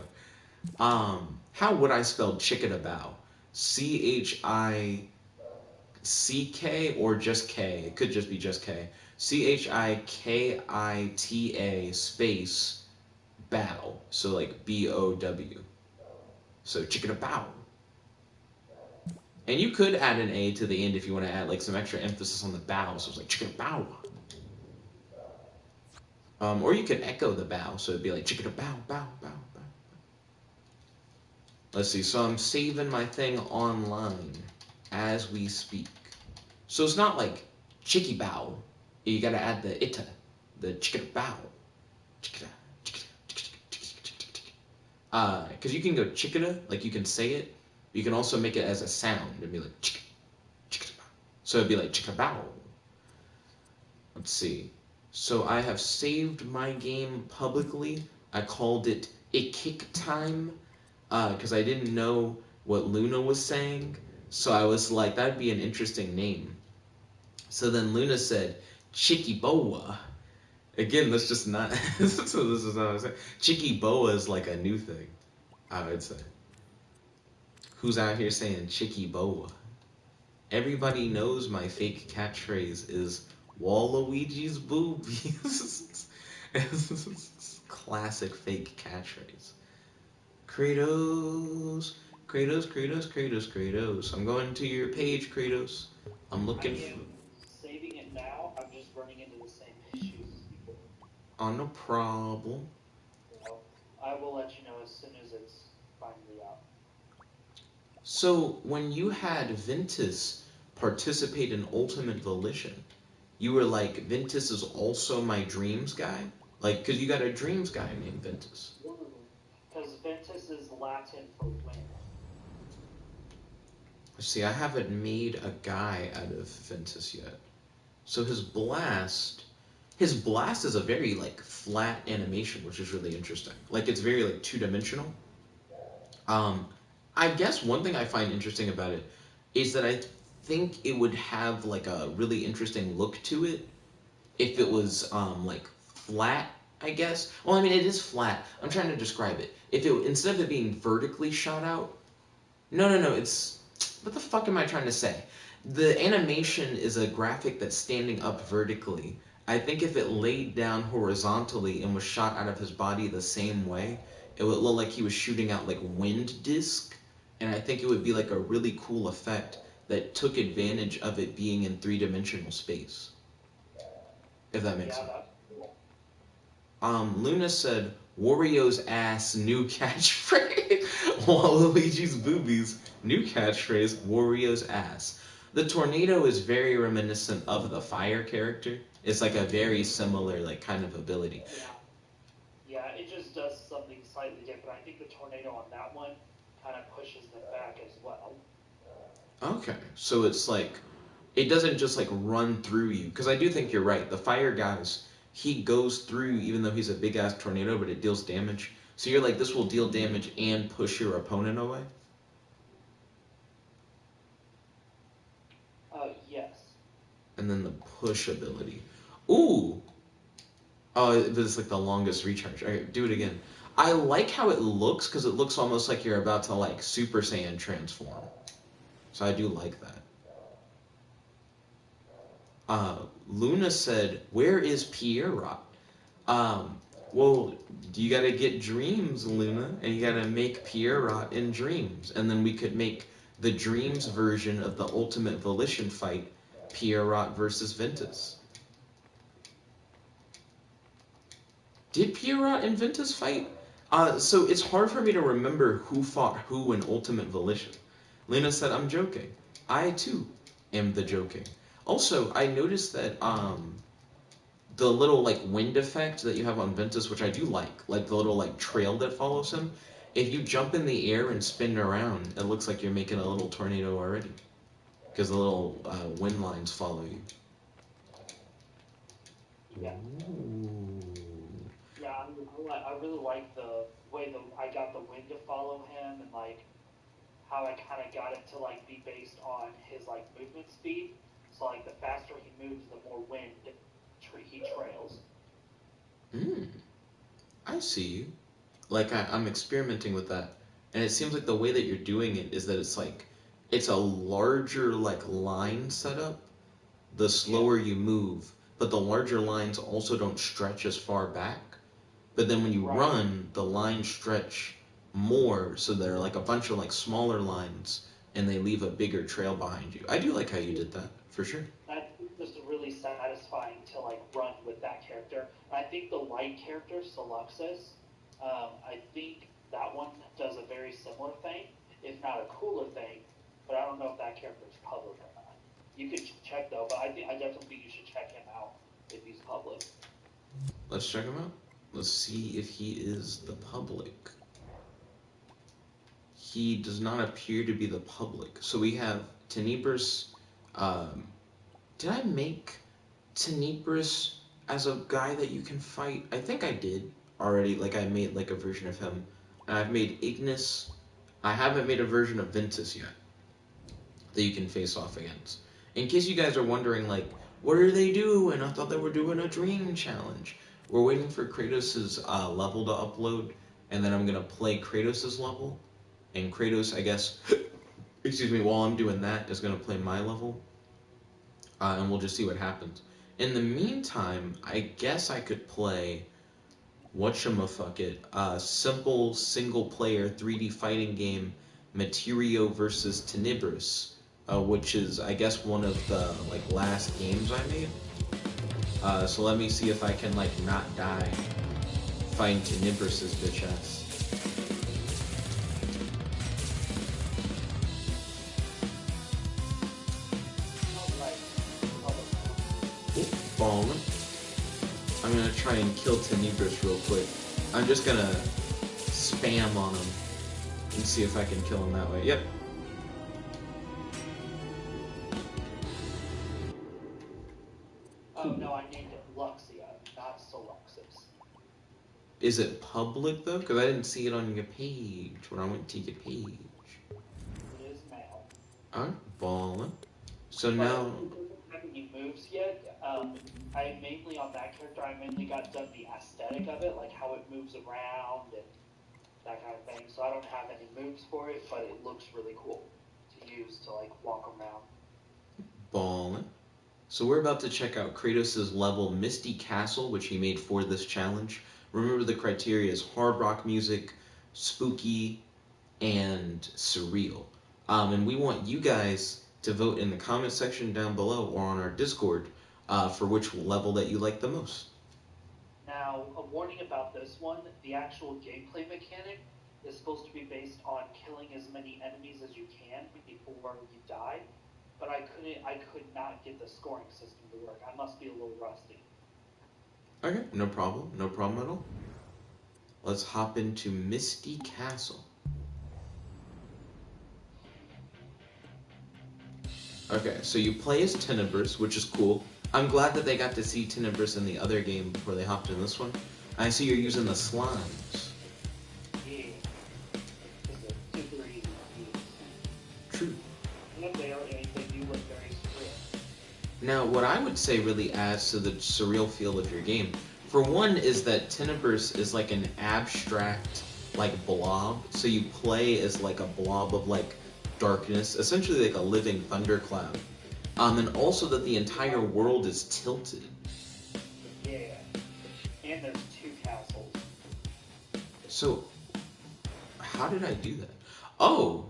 [SPEAKER 1] How would I spell chicka bow? CHICK or just K? It could just be just K. CHIKITA space bow. So, like, BOW. So chicken a bow. And you could add an A to the end if you want to add like some extra emphasis on the bow. So it's like chicken a bow. Or you could echo the bow. So it'd be like chicken a bow, bow, bow, bow. Let's see. So I'm saving my thing online as we speak. So it's not like chicky bow. You gotta add the ita, the chicken bow. Because you can go chickada, like you can say it. You can also make it as a sound and be like chick, chick. So it'd be like chicka bow. Let's see. So I have saved my game publicly. I called it a kick time because I didn't know what Luna was saying. So I was like, that'd be an interesting name. So then Luna said, Chicky Boa. Again, that's just not. So this is not what I'm saying. Chicky Boa is like a new thing, I would say. Who's out here saying Chicky Boa? Everybody knows my fake catchphrase is Waluigi's boobies. Classic fake catchphrase. Kratos, Kratos, Kratos, Kratos, Kratos. I'm going to your page, Kratos. I'm looking for.
[SPEAKER 2] Saving it now. I'm just running into the same issues as before.
[SPEAKER 1] Oh, no problem.
[SPEAKER 2] So I will let you know as soon as it's finally out.
[SPEAKER 1] So when you had Ventus participate in Ultimate Volition, you were like, Ventus is also my dreams guy? Like, because you got a dreams guy named Ventus.
[SPEAKER 2] Because Ventus is Latin for wind.
[SPEAKER 1] See, I haven't made a guy out of Ventus yet. So his blast is a very, like, flat animation, which is really interesting. Like, it's very, like, two-dimensional. I guess one thing I find interesting about it is that I think it would have, like, a really interesting look to it if it was, like, flat, I guess. Well, I mean, it is flat. I'm trying to describe it. If it, instead of it being vertically shot out... No, it's... What the fuck am I trying to say? The animation is a graphic that's standing up vertically. I think if it laid down horizontally and was shot out of his body the same way, it would look like he was shooting out like wind disc, and I think it would be like a really cool effect that took advantage of it being in three-dimensional space. If that makes sense. Luna said, Wario's ass, new catchphrase. Waluigi's boobies, new catchphrase, Wario's ass. The tornado is very reminiscent of the fire character. It's like a very similar like kind of ability.
[SPEAKER 2] Yeah, yeah, it just does something slightly different. I think the tornado on that one kind of pushes them back as well.
[SPEAKER 1] Okay, so it's like it doesn't just like run through you because I do think you're right. The fire guys, he goes through even though he's a big ass tornado, but it deals damage. So you're like this will deal damage and push your opponent away.
[SPEAKER 2] Yes.
[SPEAKER 1] And then the push ability. Ooh, oh, it's like the longest recharge. Okay, do it again. I like how it looks because it looks almost like you're about to like Super Saiyan transform. So I do like that. Uh, Luna said, "Where is Pierrot?" Um, well, you gotta get dreams, Luna, and you gotta make Pierrot in dreams, and then we could make the dreams version of the Ultimate Volition fight, Pierrot versus Ventus. Did Pierrot and Ventus fight? So it's hard for me to remember who fought who in Ultimate Volition. Lena said, I'm joking. I too am the joking. Also, I noticed that the little like wind effect that you have on Ventus, which I do like the little like trail that follows him. If you jump in the air and spin around, it looks like you're making a little tornado already because the little wind lines follow you.
[SPEAKER 2] Yeah.
[SPEAKER 1] Ooh.
[SPEAKER 2] Yeah, I really like the way I got the wind to follow him and like how I kind of got it to like be based on his like movement speed. So like the faster he moves, the more wind he trails.
[SPEAKER 1] Mm, I see you. Like I'm experimenting with that, and it seems like the way that you're doing it is that it's like it's a larger like line setup the
[SPEAKER 2] Yeah,
[SPEAKER 1] slower you move, but the larger lines also don't stretch as far back. But then when you
[SPEAKER 2] right.
[SPEAKER 1] run, the lines stretch more, so they're like a bunch of like smaller lines, and they leave a bigger trail behind you. I do like how you did that for sure.
[SPEAKER 2] That's just really satisfying to like run with that character. And I think the light character, Seluxus, I think that one does a very similar thing, if not a cooler thing. But I don't know if that character is public or not. You could check though, but I definitely think you should check him out if he's public.
[SPEAKER 1] Let's check him out. Let's see if he is the public. He does not appear to be the public. So we have Tenebris. Um, did I make Tenebris as a guy that you can fight? I think I did already. Like I made like a version of him. And I've made Ignis. I haven't made a version of Ventus yet that you can face off against. In case you guys are wondering, like, what are they doing? I thought they were doing a dream challenge. We're waiting for Kratos' level to upload, and then I'm gonna play Kratos' level. And Kratos, I guess, excuse me, while I'm doing that, is gonna play my level, and we'll just see what happens. In the meantime, I guess I could play whatchamafuck simple single player 3D fighting game Materio versus Tenebris, which is I guess one of the like last games I made. So let me see if I can like not die fighting Tenebris's bitch ass.
[SPEAKER 2] All right, public now.
[SPEAKER 1] Oh, fallen. I'm gonna try and kill Tenebris real quick. I'm just gonna spam on him and see if I can kill him that way. Yep.
[SPEAKER 2] Oh no, I named it Luxia, not Seluxus.
[SPEAKER 1] Is it public though? Because I didn't see it on your page when I went to your page.
[SPEAKER 2] It is male.
[SPEAKER 1] Alright, ballin'. So
[SPEAKER 2] But
[SPEAKER 1] now,
[SPEAKER 2] it doesn't have any moves yet. I mainly on that character, I mainly got done the aesthetic of it, like how it moves around and that kind of thing. So I don't have any moves for it, but it looks really cool to use to like walk around.
[SPEAKER 1] ballin'. So we're about to check out Kratos' level Misty Castle, which he made for this challenge. Remember the criteria is hard rock music, spooky, and surreal. And we want you guys to vote in the comment section down below or on our Discord for which level that you like the most.
[SPEAKER 2] Now, a warning about this one: the actual gameplay mechanic is supposed to be based on killing as many enemies as you can before you die. but I could not get the scoring system to work. I must be a little rusty.
[SPEAKER 1] Okay, no problem. No problem at all. Let's hop into Misty Castle. Okay, so you play as Tenebris, which is cool. I'm glad that they got to see Tenebris in the other game before they hopped in this one. I see you're using the slimes.
[SPEAKER 2] Yeah. It's a super easy to use.
[SPEAKER 1] True.
[SPEAKER 2] And they do look very surreal.
[SPEAKER 1] Now, what I would say really adds to the surreal feel of your game, for one, is that Tenebris is like an abstract, like, blob. So you play as like a blob of like darkness, essentially like a living thundercloud. And also that the entire world is tilted.
[SPEAKER 2] Yeah. And there's 2 castles.
[SPEAKER 1] So, how did I do that? Oh,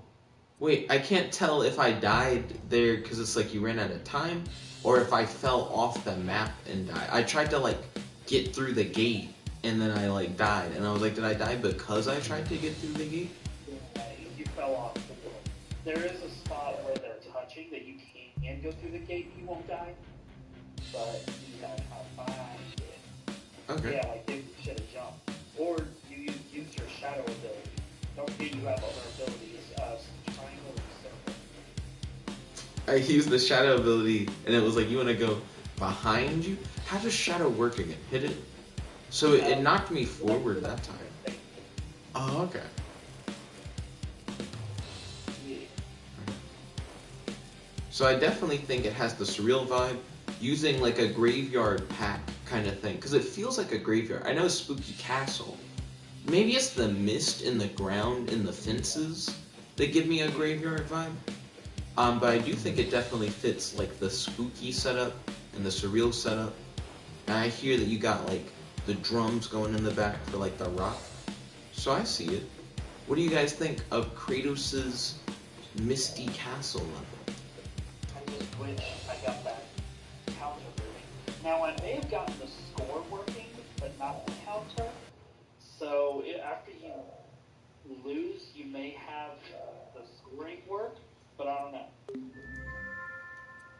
[SPEAKER 1] wait, I can't tell if I died there because it's like you ran out of time, or if I fell off the map and died. I tried to like get through the gate and then I like died, and I was like, did I die because I tried to get through the gate?
[SPEAKER 2] Yeah, you fell off the wall. There is a spot where they're touching that you can go through the gate and you won't die, but you gotta find it.
[SPEAKER 1] Okay.
[SPEAKER 2] Yeah, like you should have jumped. Or you use your shadow ability. Don't forget you have other abilities. Triangle and circle.
[SPEAKER 1] I used the shadow ability, and it was like, you want to go behind you? How does shadow work again? Hit it? So it knocked me forward that time. Oh, okay.
[SPEAKER 2] Yeah.
[SPEAKER 1] So I definitely think it has the surreal vibe, using like a graveyard pack kind of thing, because it feels like a graveyard. I know Spooky Castle. Maybe it's the mist in the ground and the fences that give me a graveyard vibe. But I do think it definitely fits like the spooky setup and the surreal setup. And I hear that you got like the drums going in the back for like the rock. So I see it. What do you guys think of Kratos's Misty Castle level?
[SPEAKER 2] I just wish I got that counter moving. Now I may have gotten the score working, but not the counter. So after you lose, you may have the scoring work, but I don't know.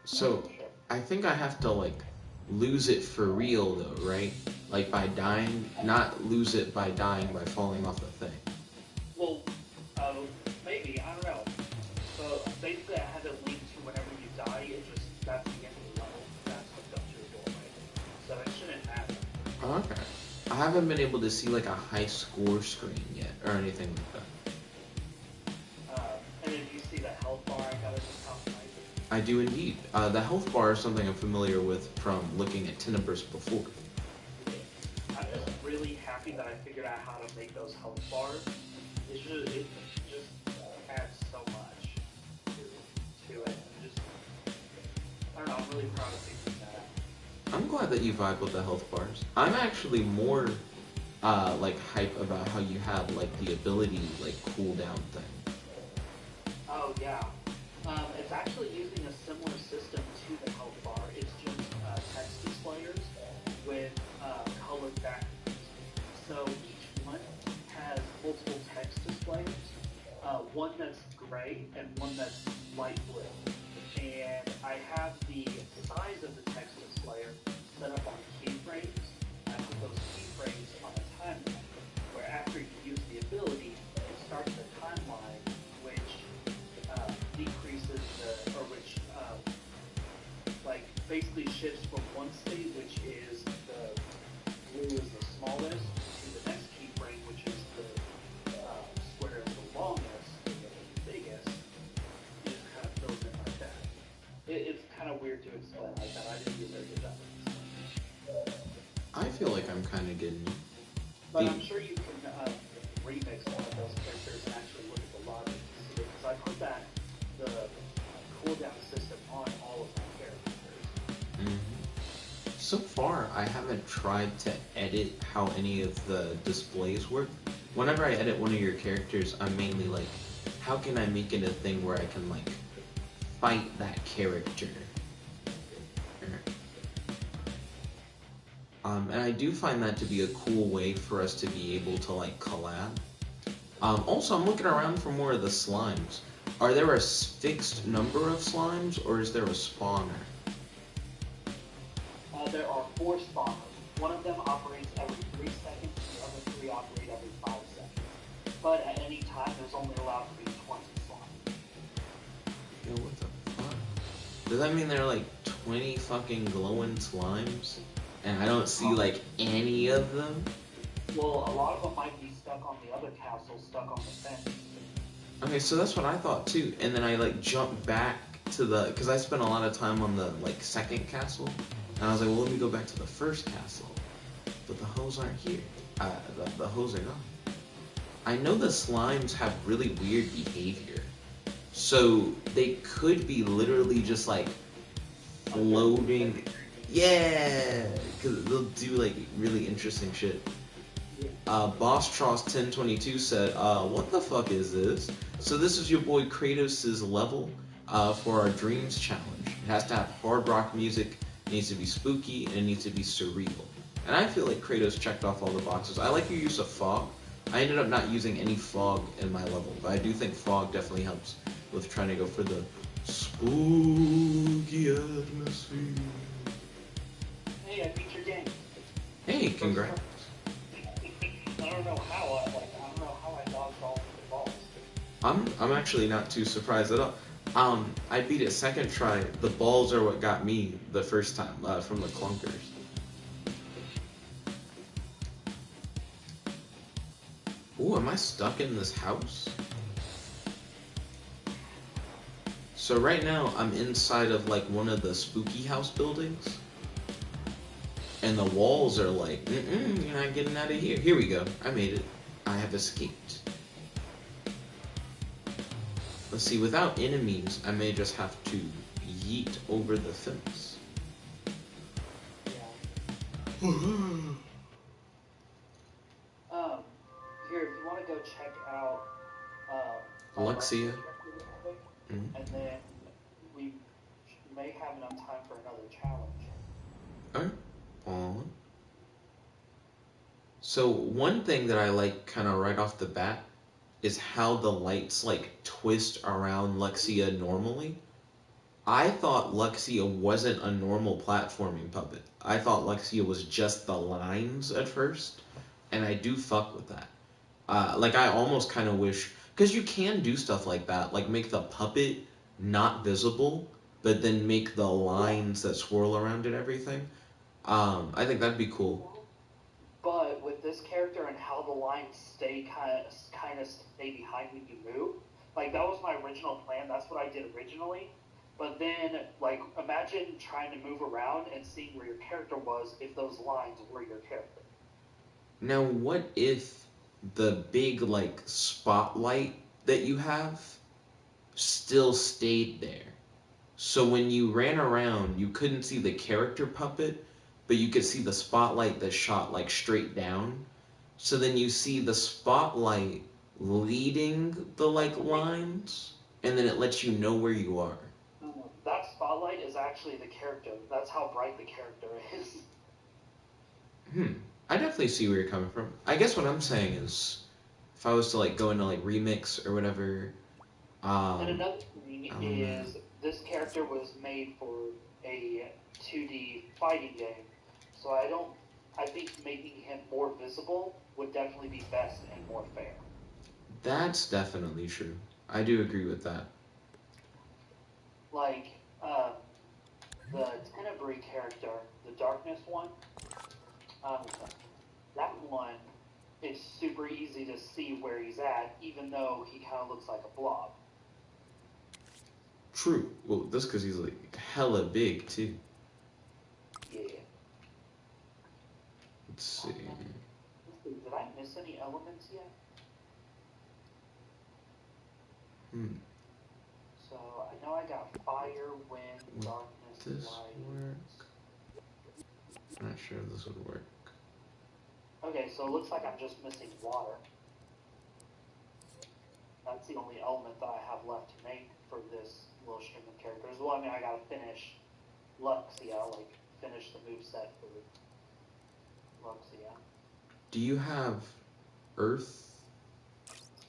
[SPEAKER 1] So I think I have to like lose it for real though, right? Like by dying, not lose it by dying by falling off the thing.
[SPEAKER 2] Well, maybe, I don't know. So basically I have it linked to whenever you die, that's the end of the level. That's hooked up to your doorway. So it shouldn't happen.
[SPEAKER 1] Okay. I haven't been able to see like a high score screen yet or anything like that.
[SPEAKER 2] And if you see the health bar, I got it just customized.
[SPEAKER 1] I do indeed. The health bar is something I'm familiar with from looking at Tenebris before.
[SPEAKER 2] I'm just really happy that I figured out how to make those health bars. It just adds so much to it. I don't know, I'm really proud of figuring that out.
[SPEAKER 1] I'm glad that you vibe with the health bars. I'm actually more like hype about how you have like the ability like cooldown thing.
[SPEAKER 2] Oh yeah. It's actually using a similar system to the health bar. It's just text displayers with colored backgrounds. So each one has multiple text displayers. One that's gray and one that's light blue. And I have the size of the text displayer set up on keyframes. I put those keyframes on a timeline, where after you use the ability, it starts the timeline, which decreases like basically shifts from one state, which is the blue is the smallest, to the next keyframe, which is the square is the longest, and the biggest. It just kind of fills in like that. It's kind of weird to explain like that. I didn't do a very good job of explaining.
[SPEAKER 1] I feel like I'm kind of getting you.
[SPEAKER 2] But I'm sure you can remix one of those characters and actually look at the logic to see it, because I put the cooldown system on all of my characters.
[SPEAKER 1] Mm-hmm. So far, I haven't tried to edit how any of the displays work. Whenever I edit one of your characters, I'm mainly like, how can I make it a thing where I can like fight that character? And I do find that to be a cool way for us to be able to like collab. Also, I'm looking around for more of the slimes. Are there a fixed number of slimes, or is there a spawner?
[SPEAKER 2] There are 4 spawners. One of them operates every 3 seconds, and the other 3 operate every 5 seconds. But at any time, there's only allowed to be 20 slimes.
[SPEAKER 1] Yo, what the fuck? Does that mean there are like 20 fucking glowing slimes? And I don't see like any of them?
[SPEAKER 2] Well, a lot of them might be stuck on the other castle, stuck on the fence.
[SPEAKER 1] Okay, so that's what I thought too. And then I like jumped back to the, because I spent a lot of time on the like second castle. And I was like, well, let me go back to the first castle. But the hoes aren't here. The hoes are gone. I know the slimes have really weird behavior. So they could be literally just like floating. Yeah, because they'll do like really interesting shit. Boss Tross 1022 said, what the fuck is this? So this is your boy Kratos' level for our Dreams Challenge. It has to have hard rock music, it needs to be spooky, and it needs to be surreal. And I feel like Kratos checked off all the boxes. I like your use of fog. I ended up not using any fog in my level, but I do think fog definitely helps with trying to go for the spooky atmosphere.
[SPEAKER 2] Hey, I beat your game.
[SPEAKER 1] Hey, congrats.
[SPEAKER 2] I don't know how I dodged all of the balls.
[SPEAKER 1] I'm actually not too surprised at all. I beat it second try. The balls are what got me the first time from the clunkers. Ooh, am I stuck in this house? So right now I'm inside of like one of the spooky house buildings. And the walls are like, you're not getting out of here. Here we go. I made it. I have escaped. Let's see, without enemies, I may just have to yeet over the fence.
[SPEAKER 2] Yeah. Here, if you want to go check out
[SPEAKER 1] Luxia.
[SPEAKER 2] And then we may have enough time for another challenge.
[SPEAKER 1] Alright. On. So one thing that I like kind of right off the bat is how the lights like twist around Luxia normally. I thought Luxia wasn't a normal platforming puppet. I thought Luxia was just the lines at first, and I do fuck with that. Like I almost kind of wish, because you can do stuff like that, like make the puppet not visible, but then make the lines that swirl around it everything. I think that'd be cool.
[SPEAKER 2] But with this character and how the lines stay kind of stay behind when you move, like that was my original plan. That's what I did originally. But then, like, imagine trying to move around and seeing where your character was if those lines were your character.
[SPEAKER 1] Now, what if the big like spotlight that you have still stayed there? So when you ran around, you couldn't see the character puppet, but you could see the spotlight that shot like straight down. So then you see the spotlight leading the like lines, and then it lets you know where you are.
[SPEAKER 2] That spotlight is actually the character. That's how bright the character is.
[SPEAKER 1] I definitely see where you're coming from. I guess what I'm saying is, if I was to like go into like remix or whatever,
[SPEAKER 2] And another thing
[SPEAKER 1] know.
[SPEAKER 2] is this character was made for a 2D fighting game, so I think making him more visible would definitely be best and more fair.
[SPEAKER 1] That's definitely true. I do agree with that.
[SPEAKER 2] Like the Tenebrae character, the Darkness one, um, that one is super easy to see where he's at, even though he kind of looks like a blob.
[SPEAKER 1] True. Well, that's because he's like hella big too.
[SPEAKER 2] Yeah.
[SPEAKER 1] Let's see.
[SPEAKER 2] Did I miss any elements yet? So I know I got fire, wind,
[SPEAKER 1] Would
[SPEAKER 2] darkness,
[SPEAKER 1] this
[SPEAKER 2] light.
[SPEAKER 1] work? I'm not sure if this would work.
[SPEAKER 2] Okay, so it looks like I'm just missing water. That's the only element that I have left to make for this little string of characters. Well, I mean, I gotta finish Luxia, like finish the moveset for Luxia.
[SPEAKER 1] Do you have Earth?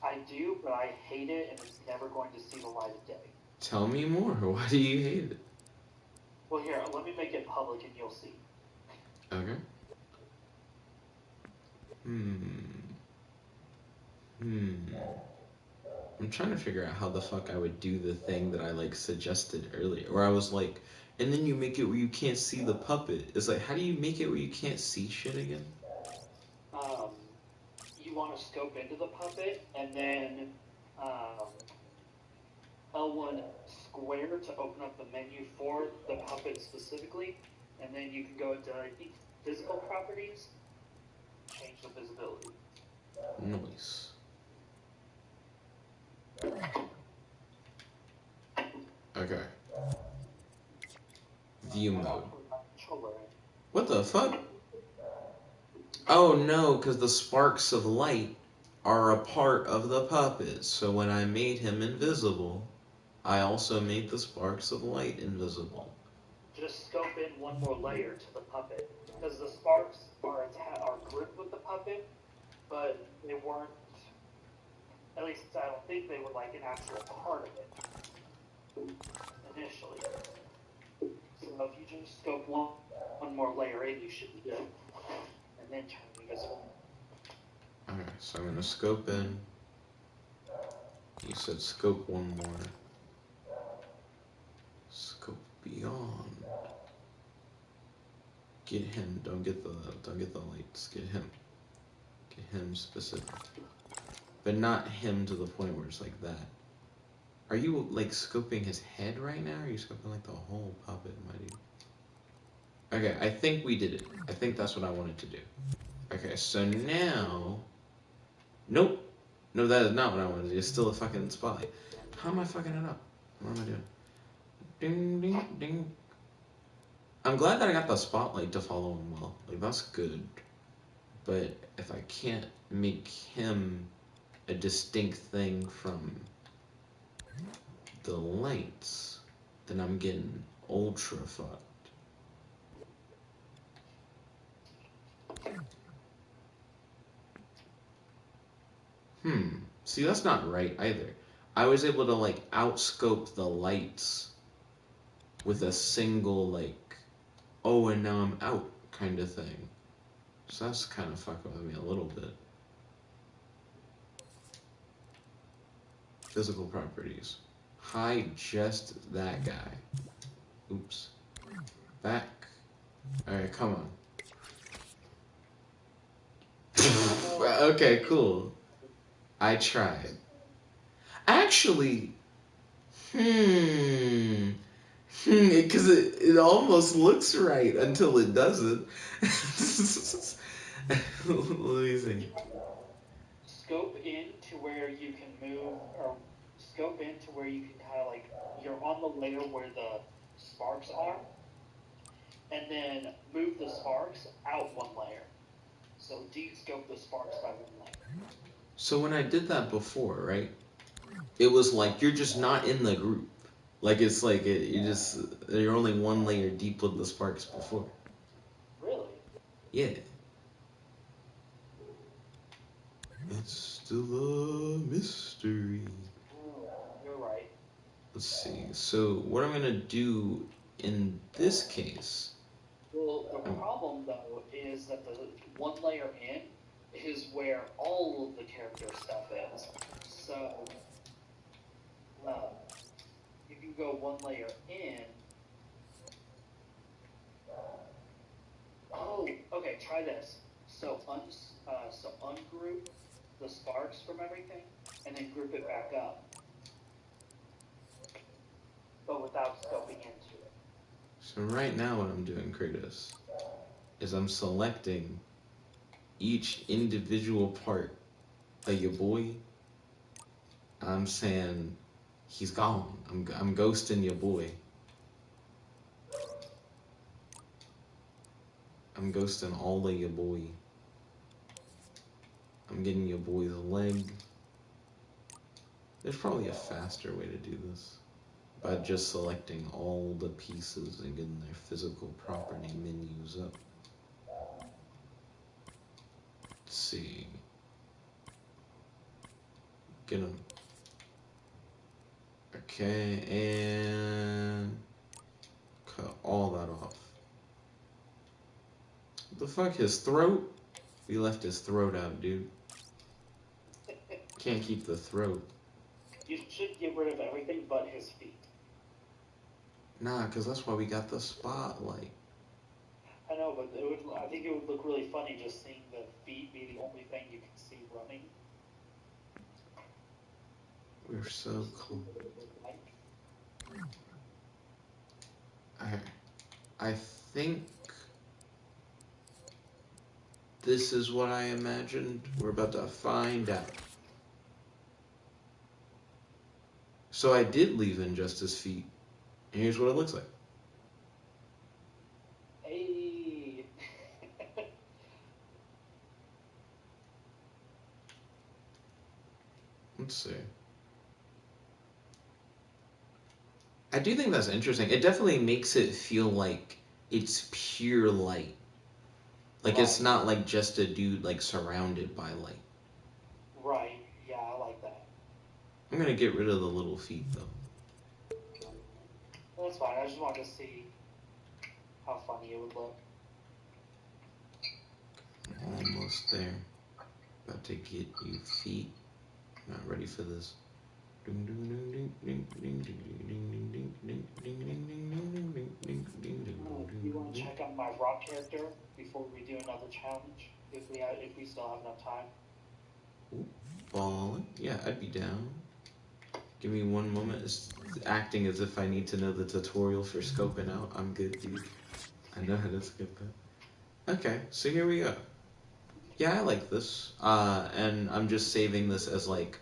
[SPEAKER 2] I do, but I hate it, and it's never going to see the light of day.
[SPEAKER 1] Tell me more. Why do you hate it?
[SPEAKER 2] Well, here, let me make it public, and you'll see.
[SPEAKER 1] Okay. I'm trying to figure out how the fuck I would do the thing that I like suggested earlier, where I was like, and then you make it where you can't see the puppet. It's like, how do you make it where you can't see shit again?
[SPEAKER 2] You want to scope into the puppet, and then L1 square to open up the menu for the puppet specifically, and then you can go into physical properties, change the visibility.
[SPEAKER 1] Nice. Okay. View mode. What the fuck? Oh no, because the sparks of light are a part of the puppet. So when I made him invisible, I also made the sparks of light invisible.
[SPEAKER 2] Just scope in one more layer to the puppet, because the sparks are grouped with the puppet, but they weren't. At least I don't think they were like an actual part of it initially. So if you just scope one more layer in, you should be good, and then turn it invisible.
[SPEAKER 1] Okay, so I'm gonna scope in. You said scope one more. Scope beyond. Get him. Don't get the lights. Get him. Get him specific. But not him to the point where it's like that. Are you like scoping his head right now? Or are you scoping like the whole puppet, my dude? Okay, I think we did it. I think that's what I wanted to do. Okay, so now. Nope. No, that is not what I wanted to do. It's still a fucking spotlight. How am I fucking it up? What am I doing? Ding, ding, ding. I'm glad that I got the spotlight to follow him well. Like, that's good. But if I can't make him a distinct thing from the lights, then I'm getting ultra fucked. See, that's not right either. I was able to like outscope the lights with a single like, oh, and now I'm out kind of thing. So that's kind of fucking with me a little bit. Physical properties. Hide just that guy. Oops. Back. Alright, come on. Okay, cool. I tried. Actually, because it almost looks right until it doesn't. Let me see.
[SPEAKER 2] Scope in to where you can move, or scope in to where you can kind of like, you're on the layer where the sparks are, and then move the sparks out one layer. So de-scope the sparks by one layer.
[SPEAKER 1] So when I did that before, right? It was like you're just not in the group. Like it's like you're only one layer deep with the sparks before.
[SPEAKER 2] Really?
[SPEAKER 1] Yeah. It's still a mystery.
[SPEAKER 2] You're right.
[SPEAKER 1] Let's see. So what I'm gonna do in this case.
[SPEAKER 2] Well, the problem though is that the one layer in is where all of the character stuff is. So if you go one layer in. Oh, okay. Try this. So ungroup the sparks from everything, and then group it back up, but without scoping into it.
[SPEAKER 1] So right now what I'm doing, Kratos, is I'm selecting each individual part of your boy. I'm saying he's gone. I'm ghosting your boy. I'm ghosting all of your boy. I'm getting your boy's leg. There's probably a faster way to do this. By just selecting all the pieces and getting their physical property menus up. Let's see. Get him. Okay, and cut all that off. What the fuck? His throat? We left his throat out, dude. Can't keep the throat.
[SPEAKER 2] You should get rid of everything but his feet.
[SPEAKER 1] Nah, because that's why we got the spotlight.
[SPEAKER 2] I know, but I think it would look really funny just seeing the feet be the only thing you can see running.
[SPEAKER 1] We're so cool. I think this is what I imagined. We're about to find out. So I did leave in just his feet. And here's what it looks like.
[SPEAKER 2] Hey.
[SPEAKER 1] Let's see. I do think that's interesting. It definitely makes it feel like it's pure light. Like it's
[SPEAKER 2] Right.
[SPEAKER 1] not like just a dude like surrounded by light.
[SPEAKER 2] Right. Yeah, I like that.
[SPEAKER 1] I'm gonna get rid of the little feet though.
[SPEAKER 2] That's fine. I just wanted to see how funny it would look.
[SPEAKER 1] Almost there. About to get you feet. Not ready for this.
[SPEAKER 2] Do you want to check out my rock character before we do another challenge? If we still have enough time.
[SPEAKER 1] Ooh, falling. Yeah, I'd be down. Give me one moment. It's acting as if I need to know the tutorial for scoping out. I'm good, dude. I know how to skip that. Okay, so here we go. Yeah, I like this. And I'm just saving this as like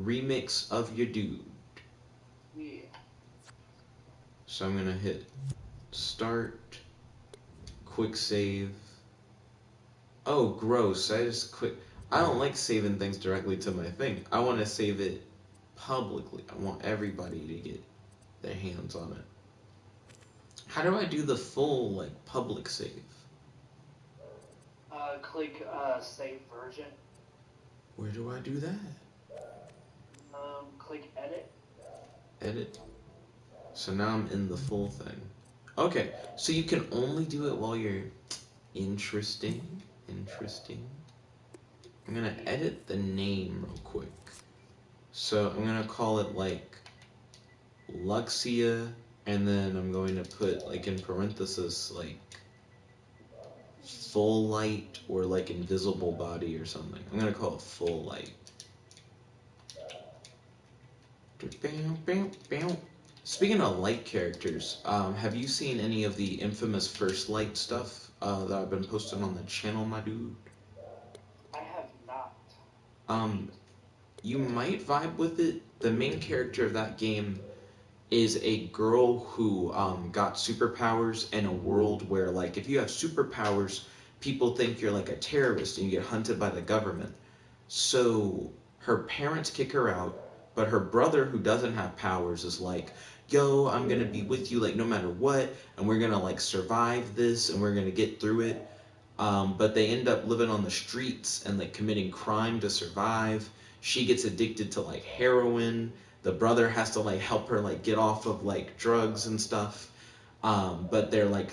[SPEAKER 1] remix of your dude.
[SPEAKER 2] Yeah.
[SPEAKER 1] So I'm gonna hit start, quick save. Oh, gross. I don't like saving things directly to my thing. I want to save it publicly. I want everybody to get their hands on it. How do I do the full like public save?
[SPEAKER 2] Click save version.
[SPEAKER 1] Where do I do that?
[SPEAKER 2] Click edit.
[SPEAKER 1] Edit. So now I'm in the full thing. Okay, so you can only do it while you're interesting. I'm gonna edit the name real quick. So I'm gonna call it like Luxia, and then I'm going to put like in parenthesis like full light or like invisible body or something. I'm gonna call it full light. Speaking of light characters, have you seen any of the infamous First Light stuff that I've been posting on the channel, my dude?
[SPEAKER 2] I have not.
[SPEAKER 1] You might vibe with it. The main character of that game is a girl who got superpowers in a world where, like, if you have superpowers, people think you're like a terrorist and you get hunted by the government. So her parents kick her out, but her brother, who doesn't have powers, is like, yo, I'm gonna be with you like no matter what, and we're gonna like survive this and we're gonna get through it. But they end up living on the streets and like committing crime to survive. She gets addicted to like heroin. The brother has to like help her like get off of like drugs and stuff. But they're like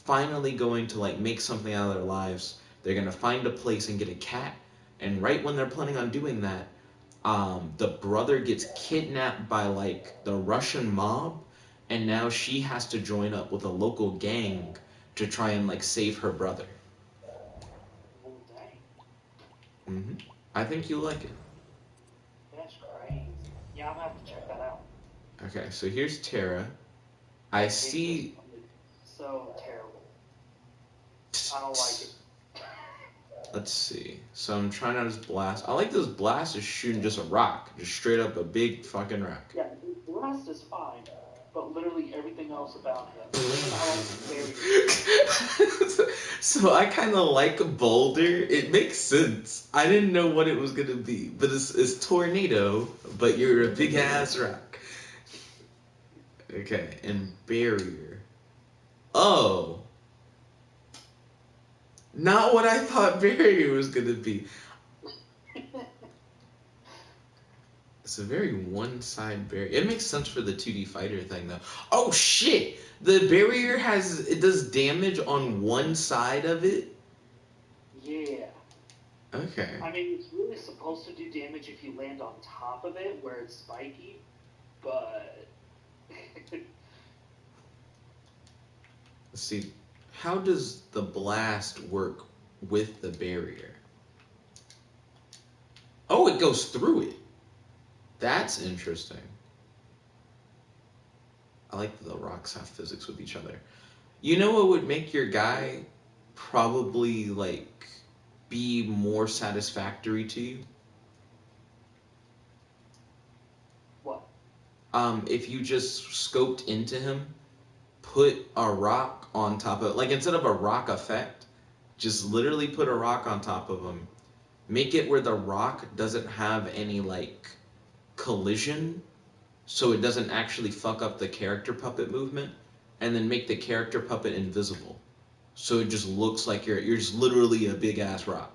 [SPEAKER 1] finally going to like make something out of their lives. They're gonna find a place and get a cat. And right when they're planning on doing that, the brother gets kidnapped by like the Russian mob, and now she has to join up with a local gang to try and like save her brother.
[SPEAKER 2] Oh, dang.
[SPEAKER 1] I think you'll like it.
[SPEAKER 2] That's crazy. Yeah, I'm gonna have to check that out.
[SPEAKER 1] Okay, so here's Tara. I see.
[SPEAKER 2] So terrible. I don't like it.
[SPEAKER 1] Let's see. So I'm trying out his blast. I like this blast is shooting just a rock, just straight up a big fucking rock.
[SPEAKER 2] Yeah, the blast is fine, but literally everything else about him. I like very.
[SPEAKER 1] So I kind of like Boulder. It makes sense. I didn't know what it was gonna be, but it's tornado. But you're a big ass rock. Okay, and barrier. Oh. Not what I thought barrier was gonna be. It's a very one-side barrier. It makes sense for the 2D fighter thing, though. Oh, shit! The barrier it does damage on one side of it?
[SPEAKER 2] Yeah.
[SPEAKER 1] Okay.
[SPEAKER 2] I mean, it's really supposed to do damage if you land on top of it, where it's spiky, but...
[SPEAKER 1] Let's see. How does the blast work with the barrier? Oh, it goes through it. That's interesting. I like that the rocks have physics with each other. You know what would make your guy probably, like, be more satisfactory to you?
[SPEAKER 2] What?
[SPEAKER 1] If you just scoped into him, put a rock on top of, like, instead of a rock effect, just literally put a rock on top of him. Make it where the rock doesn't have any, like, collision, so it doesn't actually fuck up the character puppet movement, and then make the character puppet invisible. So it just looks like you're just literally a big ass rock.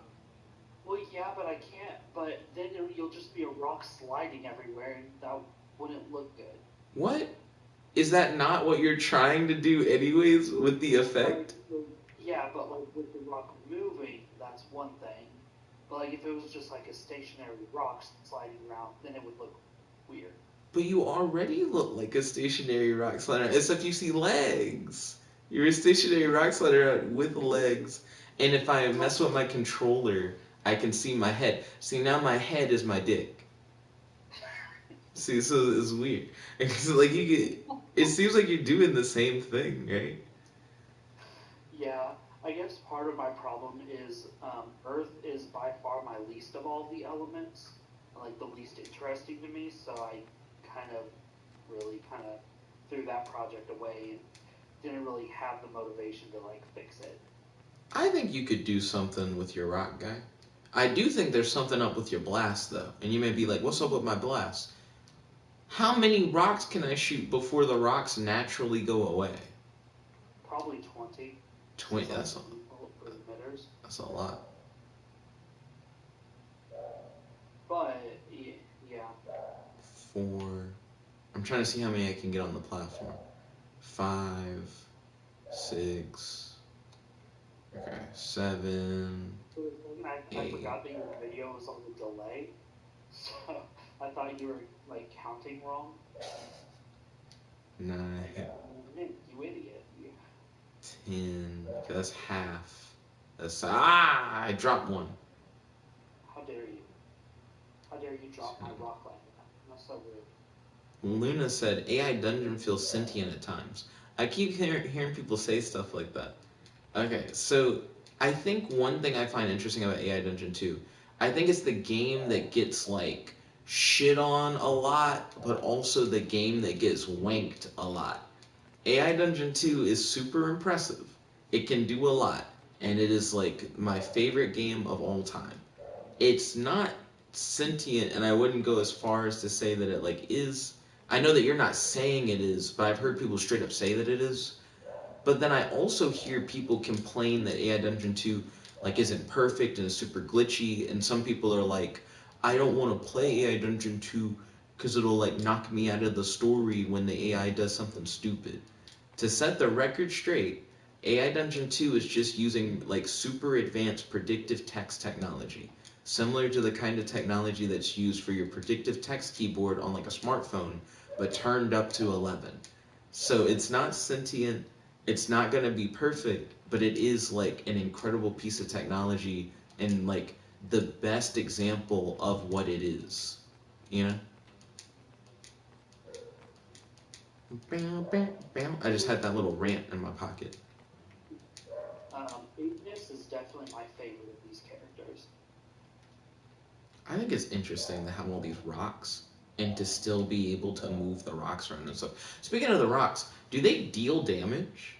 [SPEAKER 2] Well, yeah, but I can't. But then you'll just be a rock sliding everywhere, and that wouldn't look good.
[SPEAKER 1] What? Is that not what you're trying to do anyways with the effect?
[SPEAKER 2] Yeah, but like with the rock moving, that's one thing. But like if it was just like a stationary rock sliding around, then it would look weird.
[SPEAKER 1] But you already look like a stationary rock slider, except you see legs. You're a stationary rock slider with legs. And if I mess with my controller, I can see my head. See, now my head is my dick. See, so it's weird. It's like it seems like you're doing the same thing, right?
[SPEAKER 2] Yeah, I guess part of my problem is Earth is by far my least of all the elements, like the least interesting to me. So I kind of threw that project away and didn't really have the motivation to like fix it.
[SPEAKER 1] I think you could do something with your rock guy. I do think there's something up with your blast, though. And you may be like, what's up with my blast? How many rocks can I shoot before the rocks naturally go away?
[SPEAKER 2] Probably 20.
[SPEAKER 1] 20, that's a lot.
[SPEAKER 2] But, yeah.
[SPEAKER 1] 4. I'm trying to see how many I can get on the platform. 5, 6. Okay, 7.
[SPEAKER 2] I forgot that your video was on the delay. So I thought you were like counting wrong.
[SPEAKER 1] 9.
[SPEAKER 2] You idiot.
[SPEAKER 1] 10. Okay, that's half. I dropped one.
[SPEAKER 2] How dare you? How dare you drop my rock like that? That's so rude.
[SPEAKER 1] Luna said, AI Dungeon feels sentient at times. I keep hearing people say stuff like that. Okay, so I think one thing I find interesting about AI Dungeon 2, I think it's the game that gets, like, shit on a lot, but also the game that gets wanked a lot. AI Dungeon 2 is super impressive. It can do a lot, and it is, like, my favorite game of all time. It's not sentient, and I wouldn't go as far as to say that it, like, is. I know that you're not saying it is, but I've heard people straight up say that it is. But then I also hear people complain that AI Dungeon 2 like isn't perfect and is super glitchy, and some people are like, I don't want to play AI Dungeon 2 because it'll like knock me out of the story when the AI does something stupid. To set the record straight, AI Dungeon 2 is just using like super advanced predictive text technology, similar to the kind of technology that's used for your predictive text keyboard on like a smartphone, but turned up to 11. So it's not sentient, it's not going to be perfect, but it is like an incredible piece of technology and like the best example of what it is, you know? I just had that little rant in my pocket.
[SPEAKER 2] Ignis is definitely my favorite of these characters.
[SPEAKER 1] I think it's interesting to have all these rocks and to still be able to move the rocks around and stuff. Speaking of the rocks, do they deal damage?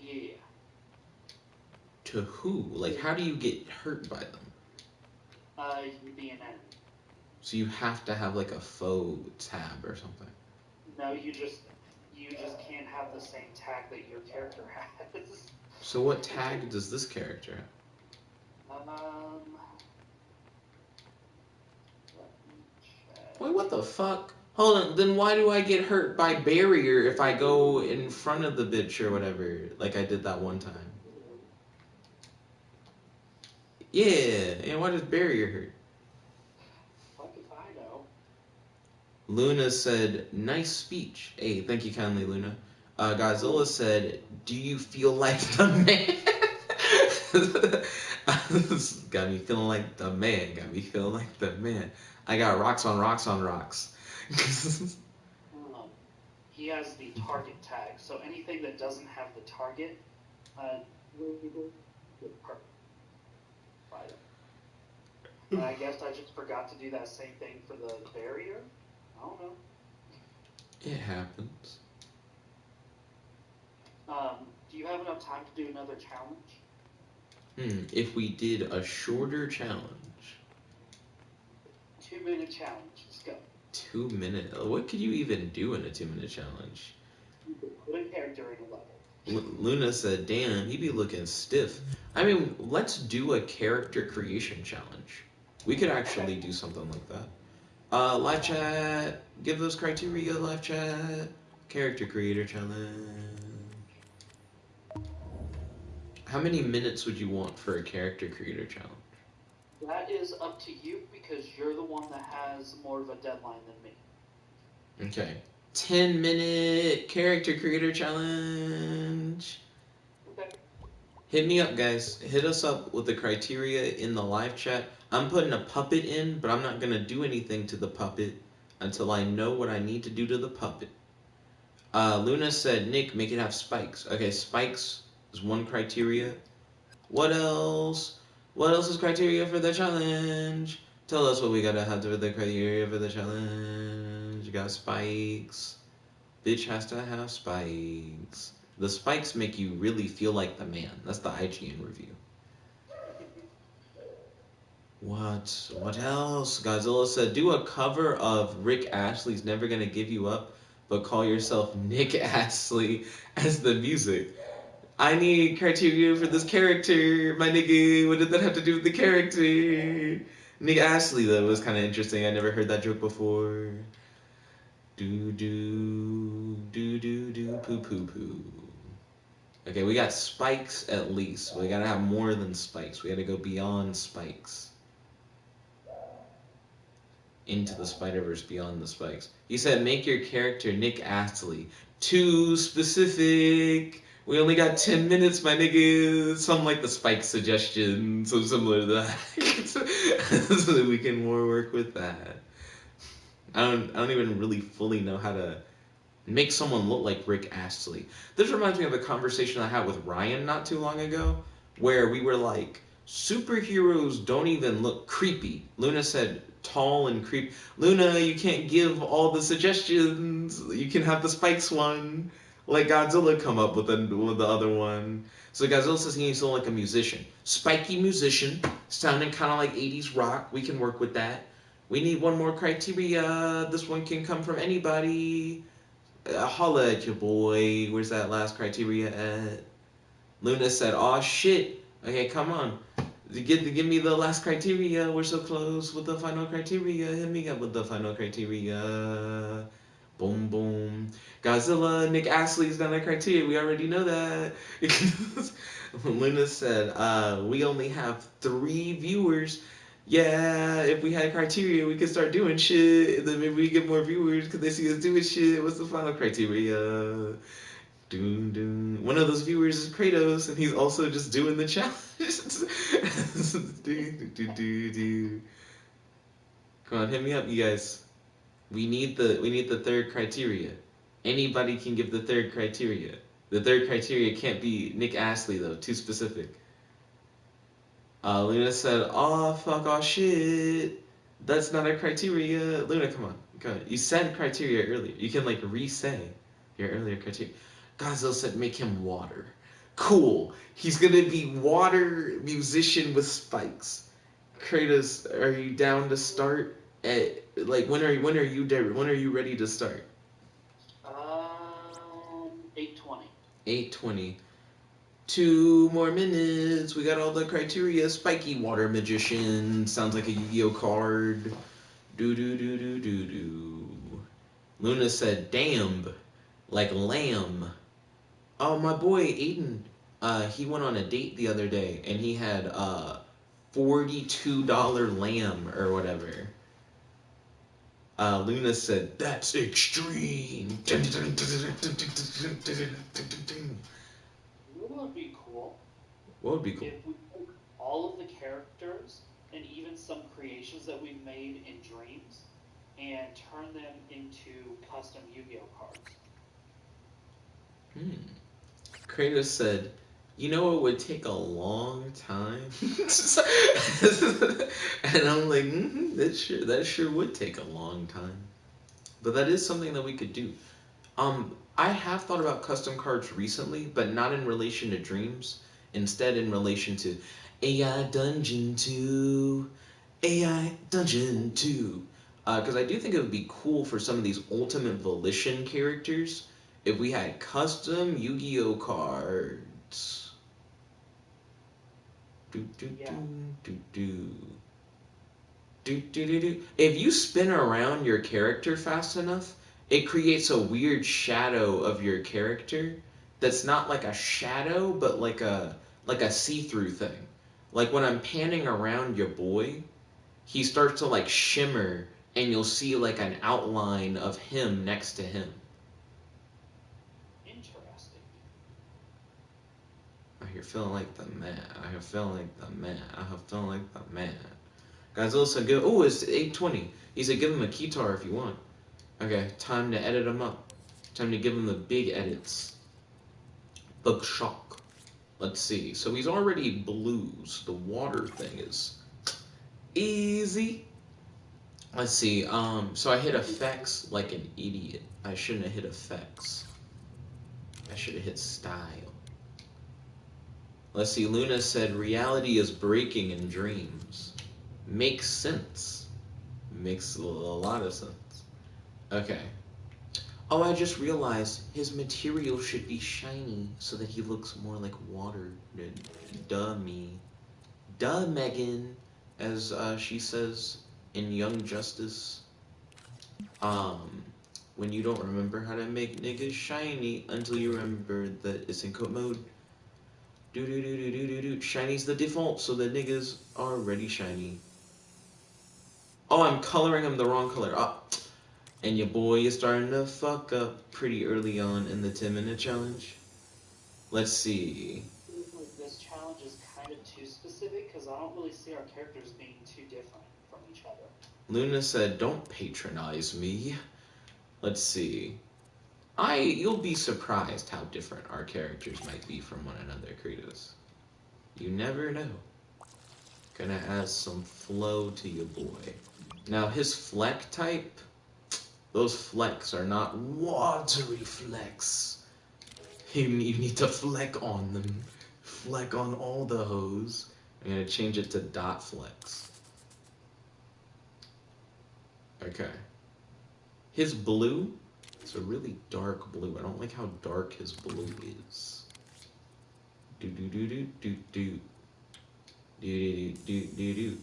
[SPEAKER 2] Yeah.
[SPEAKER 1] To who? Like, how do you get hurt by them?
[SPEAKER 2] You be an enemy.
[SPEAKER 1] So you have to have like a faux tab or something.
[SPEAKER 2] No, you just can't have the same tag that your character has.
[SPEAKER 1] So what tag does this character have?
[SPEAKER 2] Let me check.
[SPEAKER 1] Wait, what the fuck? Hold on, then why do I get hurt by barrier if I go in front of the bitch or whatever, like I did that one time? Yeah, and why does barrier hurt?
[SPEAKER 2] Fuck if I know.
[SPEAKER 1] Luna said, nice speech. Hey, thank you kindly, Luna. Godzilla said, do you feel like the man? Got me feeling like the man. Got me feeling like the man. I got rocks on rocks on rocks.
[SPEAKER 2] He has the target tag, so anything that doesn't have the target, perfect. I guess I just forgot to do that same thing for the barrier. I don't know.
[SPEAKER 1] It happens.
[SPEAKER 2] Do you have enough time to do another challenge?
[SPEAKER 1] If we did a shorter challenge.
[SPEAKER 2] 2-minute challenge. Let's go.
[SPEAKER 1] 2 minutes? What could you even do in a 2-minute challenge?
[SPEAKER 2] You could put a character in a level.
[SPEAKER 1] Luna said, damn, he be looking stiff. I mean, let's do a character creation challenge. We could actually do something like that. Live chat. Give those criteria, live chat. Character creator challenge. How many minutes would you want for a character creator challenge?
[SPEAKER 2] That is up to you because you're the one that has more of a deadline than me.
[SPEAKER 1] Okay. 10-minute character creator challenge.
[SPEAKER 2] Okay.
[SPEAKER 1] Hit me up, guys. Hit us up with the criteria in the live chat. I'm putting a puppet in, but I'm not going to do anything to the puppet until I know what I need to do to the puppet. Luna said, Nick, make it have spikes. Okay, spikes is one criteria. What else? What else is criteria for the challenge? Tell us what we gotta have for the criteria for the challenge. You got spikes. Bitch has to have spikes. The spikes make you really feel like the man. That's the IGN review. What else? Godzilla said, do a cover of Rick Astley's Never Gonna Give You Up, but call yourself Nick Astley as the music. I need criteria for this character, my nigga. What did that have to do with the character? Nick Astley, though, was kind of interesting. I never heard that joke before. Do, poo, poo, poo. Okay, we got spikes at least. We gotta have more than spikes. We gotta go beyond spikes. Into the Spider-Verse beyond the spikes. He said, make your character Nick Astley. Too specific. We only got 10 minutes, my nigga. Something like the spike suggestion. So similar to that. So that we can more work with that. I don't even really fully know how to make someone look like Rick Astley. This reminds me of a conversation I had with Ryan not too long ago, where we were like, superheroes don't even look creepy. Luna said, tall and creepy. Luna, you can't give all the suggestions. You can have the spikes one. Let Godzilla come up with the other one. So Godzilla says he needs to look like a musician. Spiky musician, sounding kind of like 80s rock. We can work with that. We need one more criteria. This one can come from anybody. Holla at your boy. Where's that last criteria at? Luna said, aw shit. Okay, come on. Give me the last criteria. We're so close with the final criteria. Hit me up with the final criteria. Boom, boom. Godzilla, Nick Astley's not a criteria. We already know that. Luna said, we only have 3 viewers. Yeah, if we had criteria, we could start doing shit. And then maybe we get more viewers because they see us doing shit. What's the final criteria? Doom, doom. One of those viewers is Kratos, and he's also just doing the challenge. Come on, hit me up, you guys. We need the third criteria. Anybody can give the third criteria. The third criteria can't be Nick Astley though, too specific. Luna said, "Oh fuck, oh shit, that's not a criteria." Luna, come on, you said criteria earlier. You can like re-say your earlier criteria. Godzilla said, "Make him water." Cool. He's gonna be water musician with spikes. Kratos, are you down to start? Like when are you ready to start?
[SPEAKER 2] 8:20.
[SPEAKER 1] 8:20. 2 more minutes. We got all the criteria. Spiky water magician. Sounds like a Yu-Gi-Oh card. Do do do do do do. Luna said, "Damn, like lamb." Oh, my boy Aiden. He went on a date the other day, and he had $42 lamb or whatever. Luna said, "That's extreme."
[SPEAKER 2] You know what would be cool?
[SPEAKER 1] What would be cool?
[SPEAKER 2] If we took all of the characters and even some creations that we made in Dreams and turn them into custom Yu-Gi-Oh cards.
[SPEAKER 1] Kratos said, "You know it would take a long time," and I'm like, that sure would take a long time, but that is something that we could do. I have thought about custom cards recently, but not in relation to Dreams. Instead, in relation to AI Dungeon 2, AI Dungeon 2. Because I do think it would be cool for some of these Ultimate Volition characters if we had custom Yu-Gi-Oh cards. Do do
[SPEAKER 2] Yeah.
[SPEAKER 1] do do do. Do, do, do, do. If you spin around your character fast enough, it creates a weird shadow of your character that's not like a shadow, but like a see-through thing. Like when I'm panning around your boy, he starts to like shimmer, and you'll see like an outline of him next to him.
[SPEAKER 2] Interesting.
[SPEAKER 1] I hear feeling like the man. I hear feeling like the man. I hear feeling like the man. Guys, listen, go. Oh, it's 8:20. He said, give him a keytar if you want. Okay, time to edit him up. Time to give him the big edits. Bug shock. Let's see. So he's already blues. The water thing is easy. Let's see. So I hit effects like an idiot. I shouldn't have hit effects. I should have hit style. Let's see. Luna said reality is breaking in dreams. Makes sense. Makes a lot of sense. Okay. Oh, I just realized his material should be shiny so that he looks more like water. Duh, me. Duh, Megan, as she says in Young Justice. When you don't remember how to make niggas shiny until you remember that it's in code mode. Do do do do do do do. Shiny's the default, so the niggas are already shiny. Oh, I'm coloring him the wrong color. And your boy is starting to fuck up pretty early on in the 10-minute challenge. Let's see.
[SPEAKER 2] This challenge is kind of too specific because I don't really see our characters being too different from each other.
[SPEAKER 1] Luna said, "Don't patronize me." Let's see. You'll be surprised how different our characters might be from one another, Kratos. You never know. Gonna add some flow to your boy. Now his fleck type, those flecks are not watery flecks. You need to fleck on them. Fleck on all the hose. I'm gonna change it to dot flex. Okay. His blue, it's a really dark blue. I don't like how dark his blue is. Do do do do do do. Do do do do do.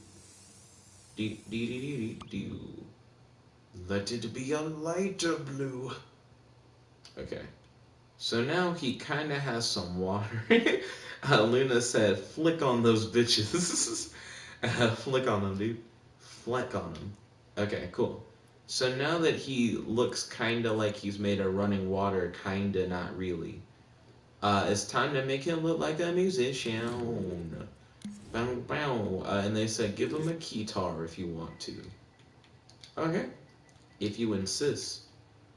[SPEAKER 1] Do do do do do. Let it be a lighter blue. Okay. So now he kind of has some water. Luna said, "Flick on those bitches." Flick on them, dude. Fleck on them. Okay, cool. So now that he looks kind of like he's made of running water, kind of not really. It's time to make him look like a musician. Bow, bow. And they said, give him a keytar if you want to. Okay. If you insist.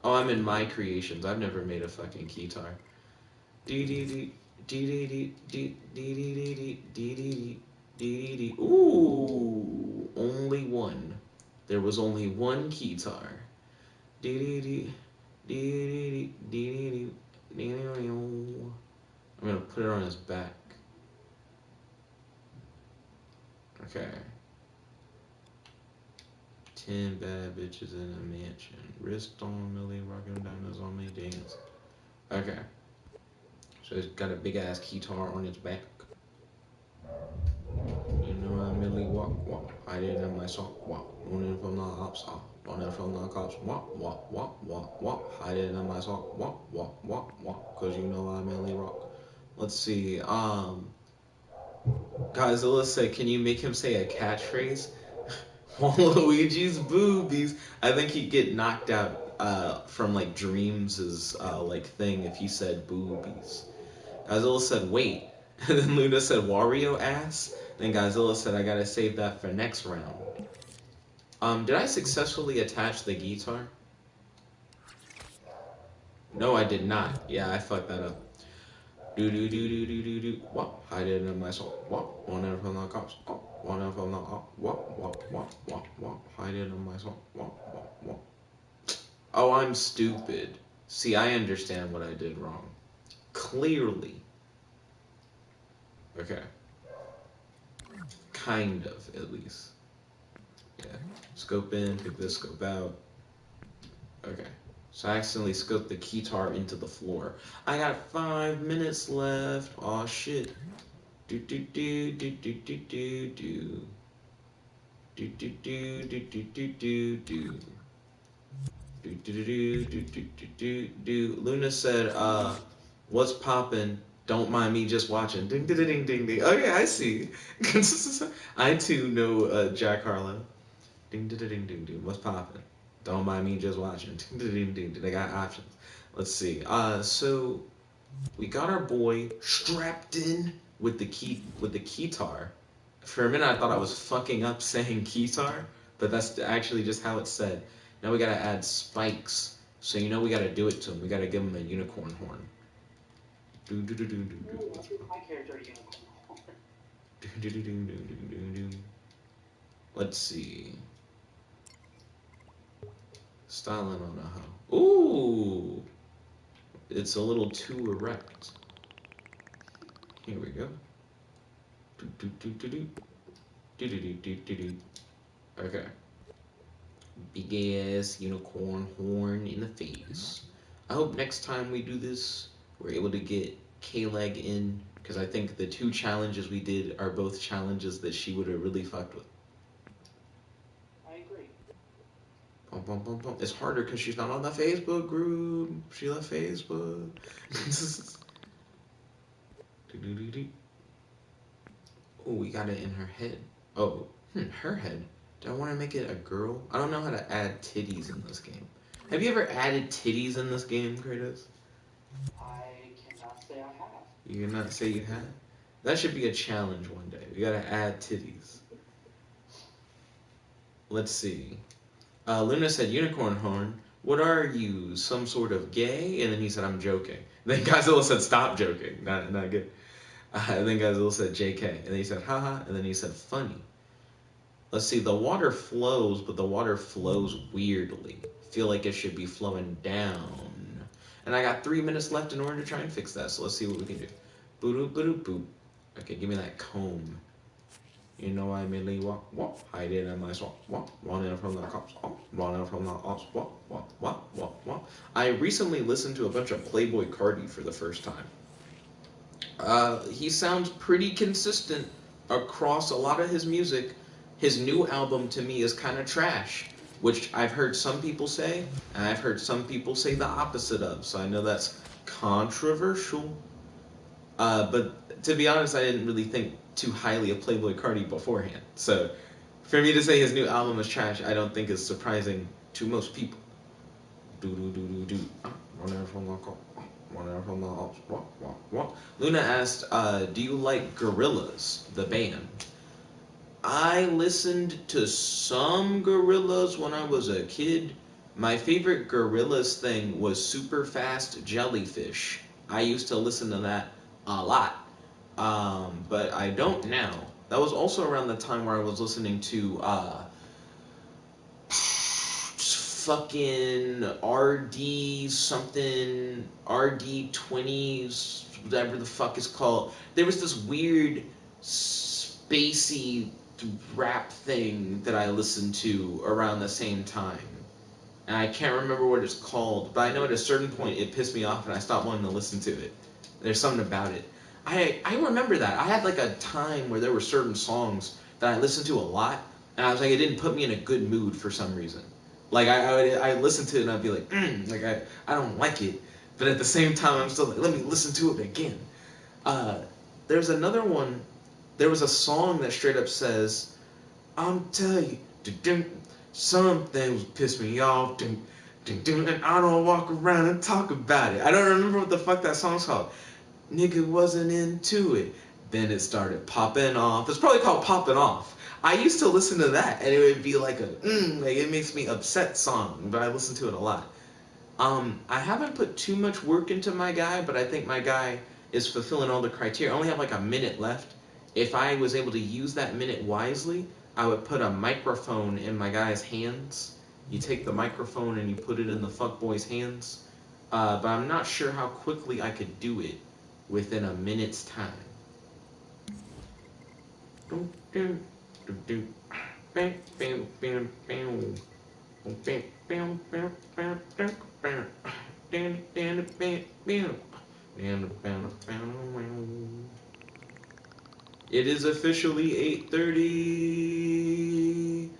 [SPEAKER 1] Oh, I'm in my creations. I've never made a fucking keytar. Ooh, only one. There was only one keytar. I'm gonna put it on his back. Okay. 10 bad bitches in a mansion. Wrist on Millie, rocking diamonds on me, dance. Okay. So he's got a big ass keytar on his back. You know I Millie walk, walk. I didn't have my sock, walk. Running from the ops, running from the cops. What? Hiding in my sock. What? Cause you know I mainly rock. Let's see. Godzilla said, "Can you make him say a catchphrase?" Luigi's boobies. I think he'd get knocked out from like Dreams' like thing if he said boobies. Godzilla said, "Wait," and then Luna said, "Wario ass." Then Godzilla said, "I gotta save that for next round." Did I successfully attach the guitar? No, I did not. Yeah, I fucked that up. Do do do do do do do. What? Hide it in my soul. What? One out from the cops. One out from the what? Hide it in my soul. What? Oh, I'm stupid. See, I understand what I did wrong. Clearly. Okay. Kind of, at least. Yeah. Scope in, pick this, scope out. Okay. So I accidentally scoped the keytar into the floor. I got 5 minutes left. Aw, shit. Do do do do do do do do. Do do do do do do do do. Do do do do do do do do. Luna said, what's poppin'? Don't mind me just watching. Ding ding ding ding ding. Okay, I see. I too know Jack Harlow. Ding ding ding ding ding. What's poppin'? Don't mind me just watching. Ding ding ding ding. They got options. Let's see. So we got our boy strapped in with the keytar. For a minute, I thought I was fucking up saying keytar, but that's actually just how it's said. Now we gotta add spikes. So you know we gotta do it to him. We gotta give him a unicorn horn. Do do do do do do.
[SPEAKER 2] Ooh, my character unicorn.
[SPEAKER 1] Do do do do do do do. Let's see. Styling on a hoe. Ooh, it's a little too erect. Here we go. Do do do do do. Do do do do do do. Okay. Big ass unicorn horn in the face. I hope next time we do this, we're able to get K-Leg in, because I think the 2 challenges we did are both challenges that she would have really fucked with.
[SPEAKER 2] I agree.
[SPEAKER 1] It's harder because she's not on the Facebook group. She left Facebook. Oh, we got it in her head. Oh, her head. Do I want to make it a girl? I don't know how to add titties in this game. Have you ever added titties in this game, Kratos?
[SPEAKER 2] I cannot say I have.
[SPEAKER 1] You cannot say you have? That should be a challenge one day. We gotta add titties. Let's see. Luna said, unicorn horn. What are you, some sort of gay? And then he said, I'm joking. Then Godzilla said, stop joking. Not good. And then Godzilla said, JK. And then he said, haha. And then he said, funny. Let's see, the water flows, but the water flows weirdly. Feel like it should be flowing down. And I got 3 minutes left in order to try and fix that, so let's see what we can do. Boop, boop, boop. Okay, give me that comb. You know I merely walk, hide it in my swamp, running from the cops, running from the ops, walk. I recently listened to a bunch of Playboy Cardi for the first time. He sounds pretty consistent across a lot of his music. His new album to me is kind of trash, which I've heard some people say, and I've heard some people say the opposite of, so I know that's controversial. But to be honest, I didn't really think too highly of Playboy Cardi beforehand. So for me to say his new album is trash, I don't think is surprising to most people. Luna asked, do you like Gorillaz, the band? I listened to some Gorillaz when I was a kid. My favorite Gorillaz thing was Super Fast Jellyfish. I used to listen to that a lot. But I don't now. That was also around the time where I was listening to fucking RD something, RD20s, whatever the fuck it's called. There was this weird spacey rap thing that I listened to around the same time. And I can't remember what it's called, but I know at a certain point it pissed me off and I stopped wanting to listen to it. There's something about it. I remember that. I had like a time where there were certain songs that I listened to a lot, And I was like, it didn't put me in a good mood for some reason. Like I listened to it and I'd be like, like I don't like it, but at the same time I'm still like, let me listen to it again. Uh, there's another one. There was a song that straight up says, "I'm telling you, some things piss me off, and I don't walk around and talk about it." I don't remember what the fuck that song's called. Nigga wasn't into it. Then it started popping off. It's probably called "Popping Off." I used to listen to that, and it would be like like it makes me upset song, but I listen to it a lot. I haven't put too much work into my guy, but I think my guy is fulfilling all the criteria. I only have like a minute left. If I was able to use that minute wisely, I would put a microphone in my guy's hands. You take the microphone and you put it in the fuckboy's hands. But I'm not sure how quickly I could do it within a minute's time. It is officially 8:30.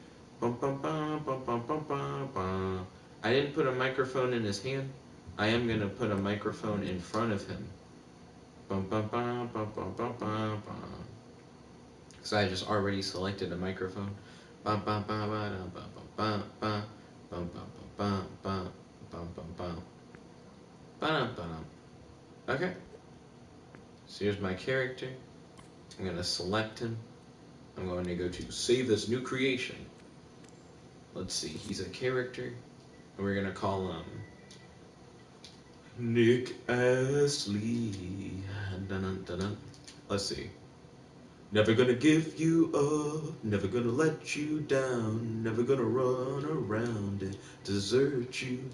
[SPEAKER 1] I didn't put a microphone in his hand. I am gonna put a microphone in front of him. Because I just already selected a microphone. Okay. So here's my character. I'm gonna select him. I'm going to go to save this new creation. Let's see, he's a character. And we're gonna call him Nick Astley. Dun-dun-dun-dun. Let's see. Never gonna give you up, never gonna let you down, never gonna run around and desert you.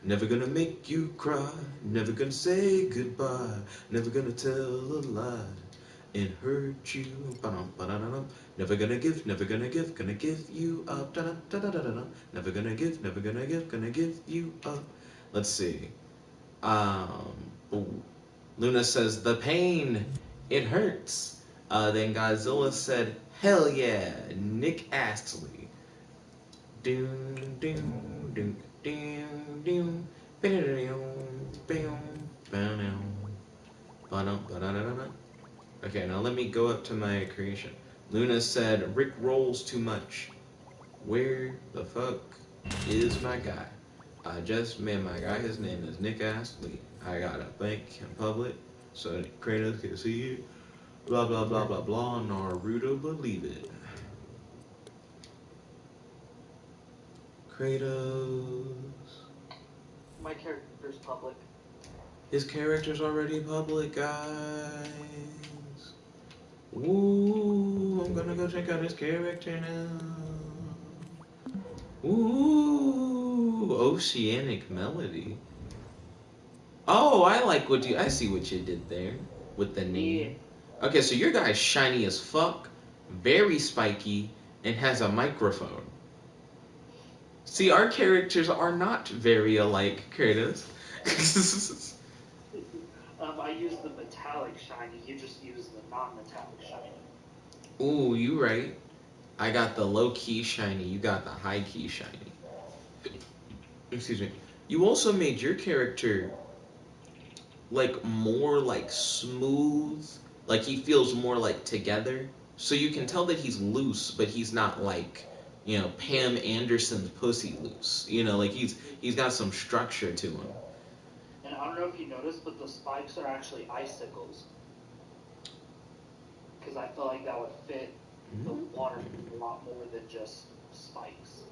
[SPEAKER 1] Never gonna make you cry, never gonna say goodbye, never gonna tell a lie and hurt you. Ba-dum. Never gonna give, gonna give you up. Da-da-da-da-da-da. Never gonna give you up. Let's see. Ooh. Luna says, the pain, it hurts. Then Godzilla said, hell yeah, Nick Astley. Doom, doom, doom, doom, doom, okay, now let me go up to my creation. Luna said, Rick rolls too much. Where the fuck is my guy? I just met my guy. His name is Nick Astley. I got a bank in public so that Kratos can see it. Blah, blah, blah, blah, blah. Naruto believe it. Kratos.
[SPEAKER 2] My character's public.
[SPEAKER 1] His character's already public, guys. Ooh, I'm gonna go check out his character now. Ooh, Oceanic Melody. Oh, I see what you did there with the name. Yeah. Okay, so your guy's shiny as fuck, very spiky, and has a microphone. See, our characters are not very alike, Kratos.
[SPEAKER 2] I use the metallic shiny, you just use the non-metallic shiny.
[SPEAKER 1] Ooh, you right. I got the low-key shiny, you got the high-key shiny. Excuse me. You also made your character like more like smooth, like he feels more like together. So you can tell that he's loose, but he's not like, you know, Pam Anderson's pussy loose. You know, like he's got some structure to him.
[SPEAKER 2] And I don't know if you noticed, but the spikes are actually icicles. Because I feel like that would fit the water a lot more than just spikes.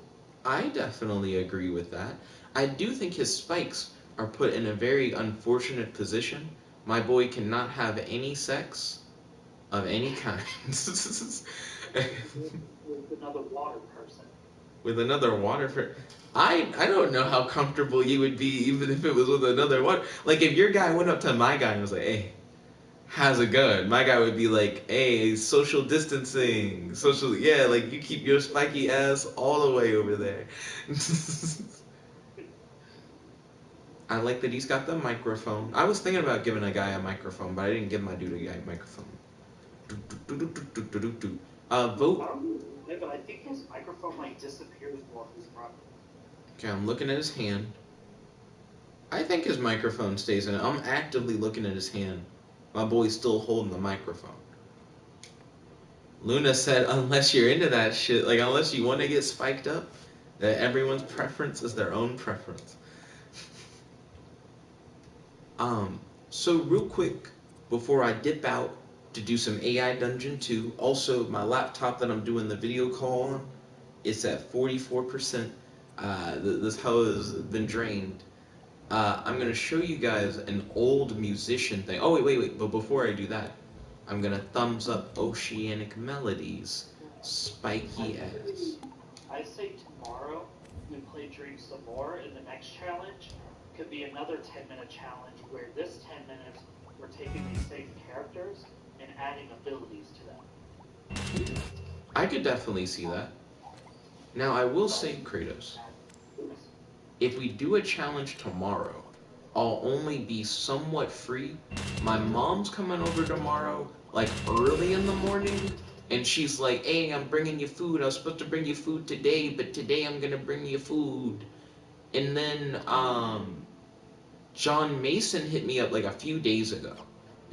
[SPEAKER 1] I definitely agree with that. I do think his spikes are put in a very unfortunate position. My boy cannot have any sex of any kind.
[SPEAKER 2] With another water person.
[SPEAKER 1] With another water person. I don't know how comfortable you would be even if it was with another water. Like if your guy went up to my guy and was like, hey, how's it going? My guy would be like, hey, social distancing. Yeah, like you keep your spiky ass all the way over there. I like that he's got the microphone. I was thinking about giving a guy a microphone, but I didn't give my dude a guy a microphone.
[SPEAKER 2] Vote. I think his microphone like disappears while he's running.
[SPEAKER 1] Okay, I'm looking at his hand. I think his microphone stays in it. I'm actively looking at his hand. My boy's still holding the microphone. Luna said, unless you're into that shit, like unless you want to get spiked up, that everyone's preference is their own preference. So real quick, before I dip out to do some AI Dungeon 2, also my laptop that I'm doing the video call on, it's at 44%. This hoe has been drained. I'm going to show you guys an old musician thing. Oh, wait. But before I do that, I'm going to thumbs up Oceanic Melodies. Spiky ass.
[SPEAKER 2] I say tomorrow we play Dream some more, and the next challenge could be another 10-minute challenge where this 10 minutes we're taking these same characters and adding abilities to them.
[SPEAKER 1] I could definitely see that. Now, I will say, Kratos, if we do a challenge tomorrow, I'll only be somewhat free. My mom's coming over tomorrow, like early in the morning, and she's like, hey, I'm bringing you food. I was supposed to bring you food today, but today I'm gonna bring you food. And then, John Mason hit me up like a few days ago,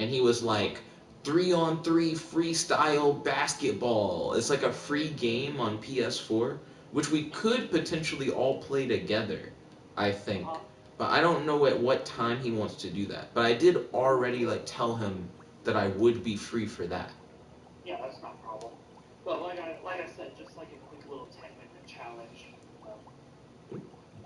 [SPEAKER 1] and he was like, 3-on-3 freestyle basketball. It's like a free game on PS4, which we could potentially all play together, I think. But I don't know at what time he wants to do that. But I did already like tell him that I would be free for that.
[SPEAKER 2] Yeah, that's not a problem. But like I said, just like a quick little 10-minute challenge.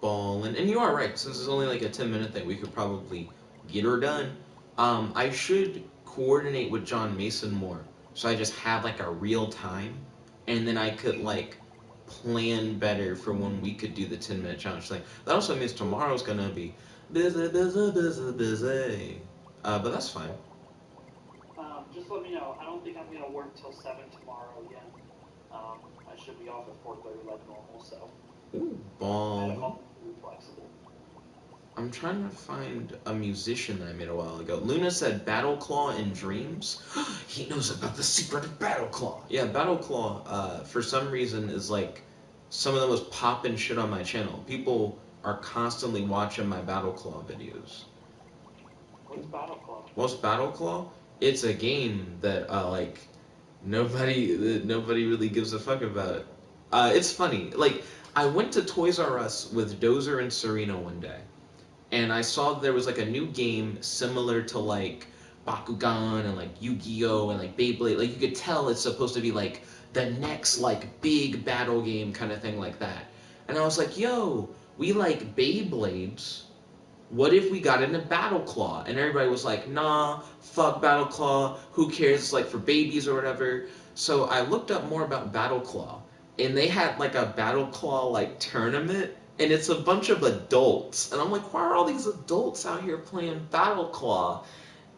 [SPEAKER 1] Ball and you are right. Since it's only like a 10-minute thing, we could probably get her done. I should coordinate with John Mason more, so I just have like a real time, and then I could like plan better for when we could do the 10-minute challenge thing. That also means tomorrow's gonna be busy. But that's fine.
[SPEAKER 2] Just let me know. I don't think I'm gonna work till 7 tomorrow again. I should be off at 4:30 like normal, so.
[SPEAKER 1] Ooh, ball.
[SPEAKER 2] Flexible.
[SPEAKER 1] I'm trying to find a musician that I made a while ago. Luna said Battleclaw in Dreams. He knows about the secret of Battleclaw. Yeah, Battleclaw, for some reason, is like some of the most poppin' shit on my channel. People are constantly watching my Battleclaw videos.
[SPEAKER 2] What's Battleclaw?
[SPEAKER 1] What's Battleclaw? It's a game that like nobody really gives a fuck about. It's funny. Like I went to Toys R Us with Dozer and Serena one day, and I saw there was like a new game similar to like Bakugan and like Yu-Gi-Oh and like Beyblade. Like you could tell it's supposed to be like the next like big battle game kind of thing like that. And I was like, yo, we like Beyblades. What if we got into Battleclaw? And everybody was like, nah, fuck Battleclaw. Who cares? It's like for babies or whatever. So I looked up more about Battleclaw, and they had like a Battleclaw like tournament, and it's a bunch of adults. And I'm like, why are all these adults out here playing Battleclaw?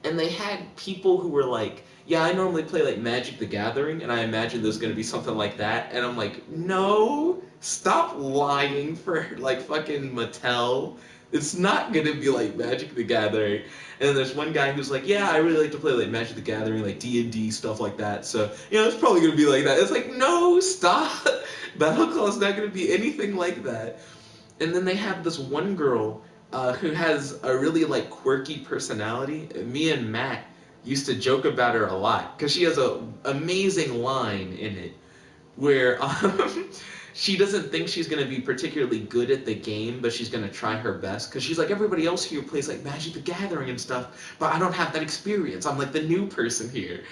[SPEAKER 1] And they had people who were like, yeah, I normally play like Magic the Gathering, and I imagine there's gonna be something like that. And I'm like, no, stop lying for like fucking Mattel. It's not gonna be like Magic the Gathering. And then there's one guy who's like, yeah, I really like to play like Magic the Gathering, like D&D, stuff like that. So, it's probably gonna be like that. It's like, no, stop. Battleclaw's not gonna be anything like that. And then they have this one girl who has a really like quirky personality. Me and Matt used to joke about her a lot because she has a amazing line in it where she doesn't think she's going to be particularly good at the game, but she's going to try her best because she's like, everybody else here plays like Magic the Gathering and stuff, but I don't have that experience. I'm like the new person here.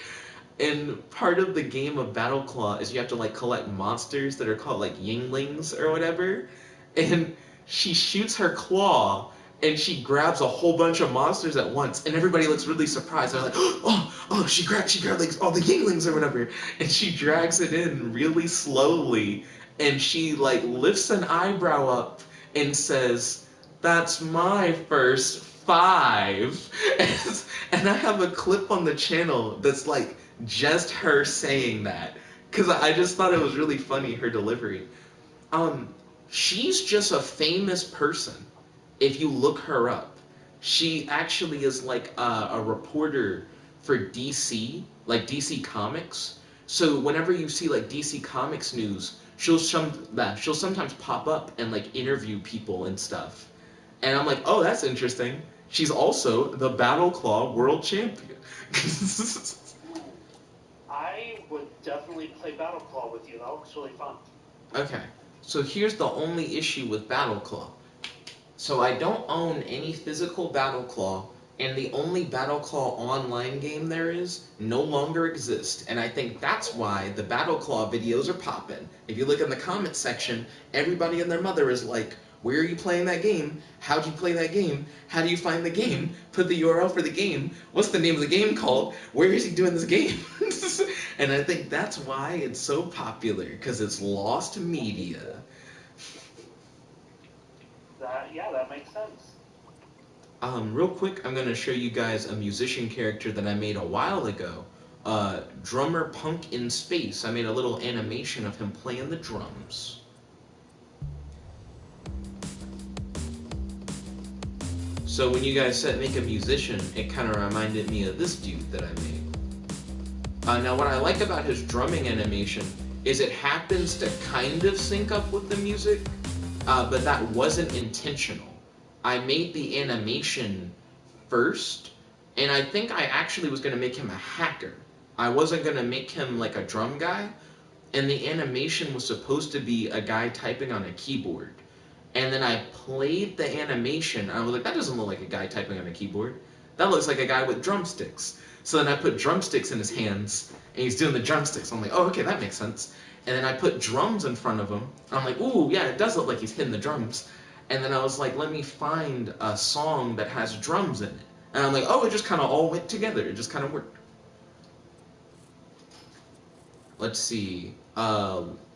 [SPEAKER 1] And part of the game of Battleclaw is you have to like collect monsters that are called like Yinglings or whatever, and she shoots her claw and she grabs a whole bunch of monsters at once, and everybody looks really surprised. They're like, oh, she grabbed like all the Yinglings or whatever, and she drags it in really slowly, and she like lifts an eyebrow up and says, "That's my first 5." And I have a clip on the channel that's like just her saying that, because I just thought it was really funny, her delivery. She's just a famous person. If you look her up, she actually is like a reporter for DC, like DC Comics. So whenever you see like DC Comics news, she'll sometimes pop up and like interview people and stuff. And I'm like, oh, that's interesting. She's also the Battle Claw World Champion.
[SPEAKER 2] I would definitely play Battle Claw with you. That looks really fun.
[SPEAKER 1] Okay, so here's the only issue with Battle Claw. So I don't own any physical Battle Claw, and the only Battle Claw online game there is no longer exists. And I think that's why the Battle Claw videos are popping. If you look in the comments section, everybody and their mother is like, where are you playing that game? How'd you play that game? How do you find the game? Put the URL for the game. What's the name of the game called? Where is he doing this game? And I think that's why it's so popular, because it's lost media.
[SPEAKER 2] That makes sense.
[SPEAKER 1] Real quick, I'm going to show you guys a musician character that I made a while ago. Drummer Punk in Space. I made a little animation of him playing the drums. So when you guys said make a musician, it kind of reminded me of this dude that I made. Now what I like about his drumming animation is it happens to kind of sync up with the music, but that wasn't intentional. I made the animation first, and I think I actually was going to make him a hacker. I wasn't going to make him like a drum guy, and the animation was supposed to be a guy typing on a keyboard. And then I played the animation, and I was like, that doesn't look like a guy typing on a keyboard. That looks like a guy with drumsticks. So then I put drumsticks in his hands, and he's doing the drumsticks. I'm like, oh, okay, that makes sense. And then I put drums in front of him. I'm like, ooh, yeah, it does look like he's hitting the drums. And then I was like, let me find a song that has drums in it. And I'm like, oh, it just kind of all went together. It just kind of worked. Let's see.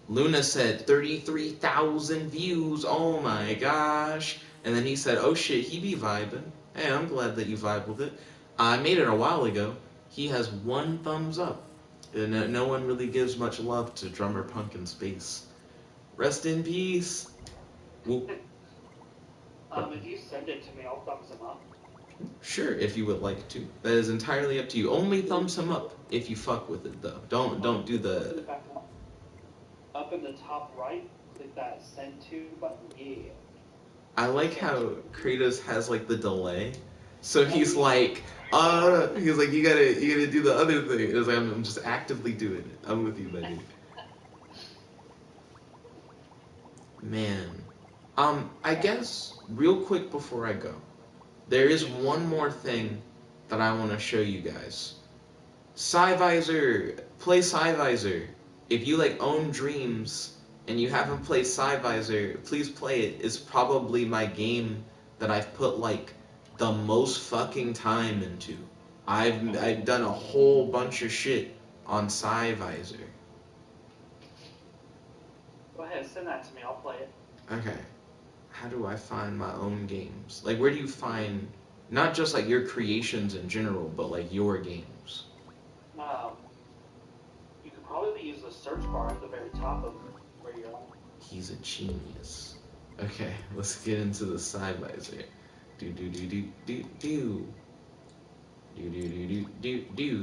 [SPEAKER 1] Luna said 33,000 views. Oh my gosh. And then he said, oh shit, he be vibing. Hey, I'm glad that you vibe with it. I made it a while ago. He has 1 thumbs up. And no one really gives much love to Drummer Punk in Space. Rest in peace. Well,
[SPEAKER 2] If you send it to me, I'll thumbs him up.
[SPEAKER 1] sure, if you would like to. That is entirely up to you. Only thumbs him up if you fuck with it, though. Don't do the...
[SPEAKER 2] Up in the top right, click that send to button. Yeah.
[SPEAKER 1] I like how Kratos has like the delay. So he's like, you gotta do the other thing. It's like, I'm just actively doing it. I'm with you, buddy. Man. I guess, real quick before I go, there is one more thing that I want to show you guys. Cyvisor! Play Cyvisor! If you like own Dreams and you haven't played Cyvisor, please play it. It's probably my game that I've put like the most fucking time into. I've done a whole bunch of shit on Cyvisor.
[SPEAKER 2] Go ahead, send that to me. I'll play it.
[SPEAKER 1] Okay. How do I find my own games? Like, where do you find not just like your creations in general, but like your games?
[SPEAKER 2] You could probably use the search bar at the very top of where you're at.
[SPEAKER 1] He's a genius. Okay, let's get into the Cyvisor.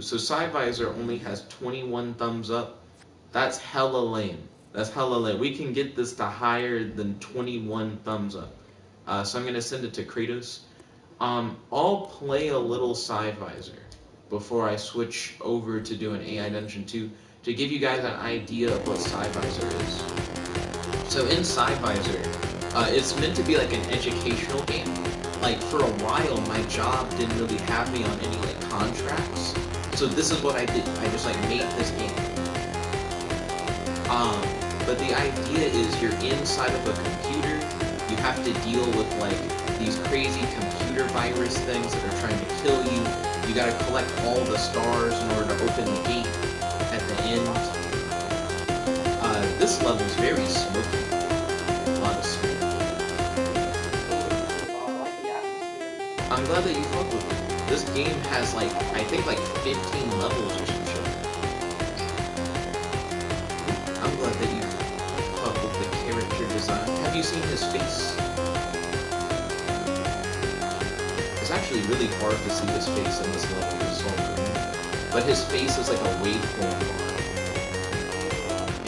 [SPEAKER 1] So Cyvisor only has 21 thumbs up. That's hella lame. That's hella lame. We can get this to higher than 21 thumbs up. So I'm gonna send it to Kratos. I'll play a little Cyvisor before I switch over to doing AI Dungeon 2 to give you guys an idea of what Cyvisor is. So in Cyvisor, it's meant to be like an educational game. Like for a while, my job didn't really have me on any like contracts. So this is what I did. I just like made this game. But the idea is you're inside of a computer. You have to deal with like these crazy computer virus things that are trying to kill you. You gotta collect all the stars in order to open the gate at the end. This level's very smoky. A lot of smoke. I'm glad that you fuck with it. This game has like, I think like 15 levels or some shit. I'm glad that you fuck with the character design. Have you seen his face? It's actually really hard to see his face in this level. It's so green. But his face is like a waveform bar.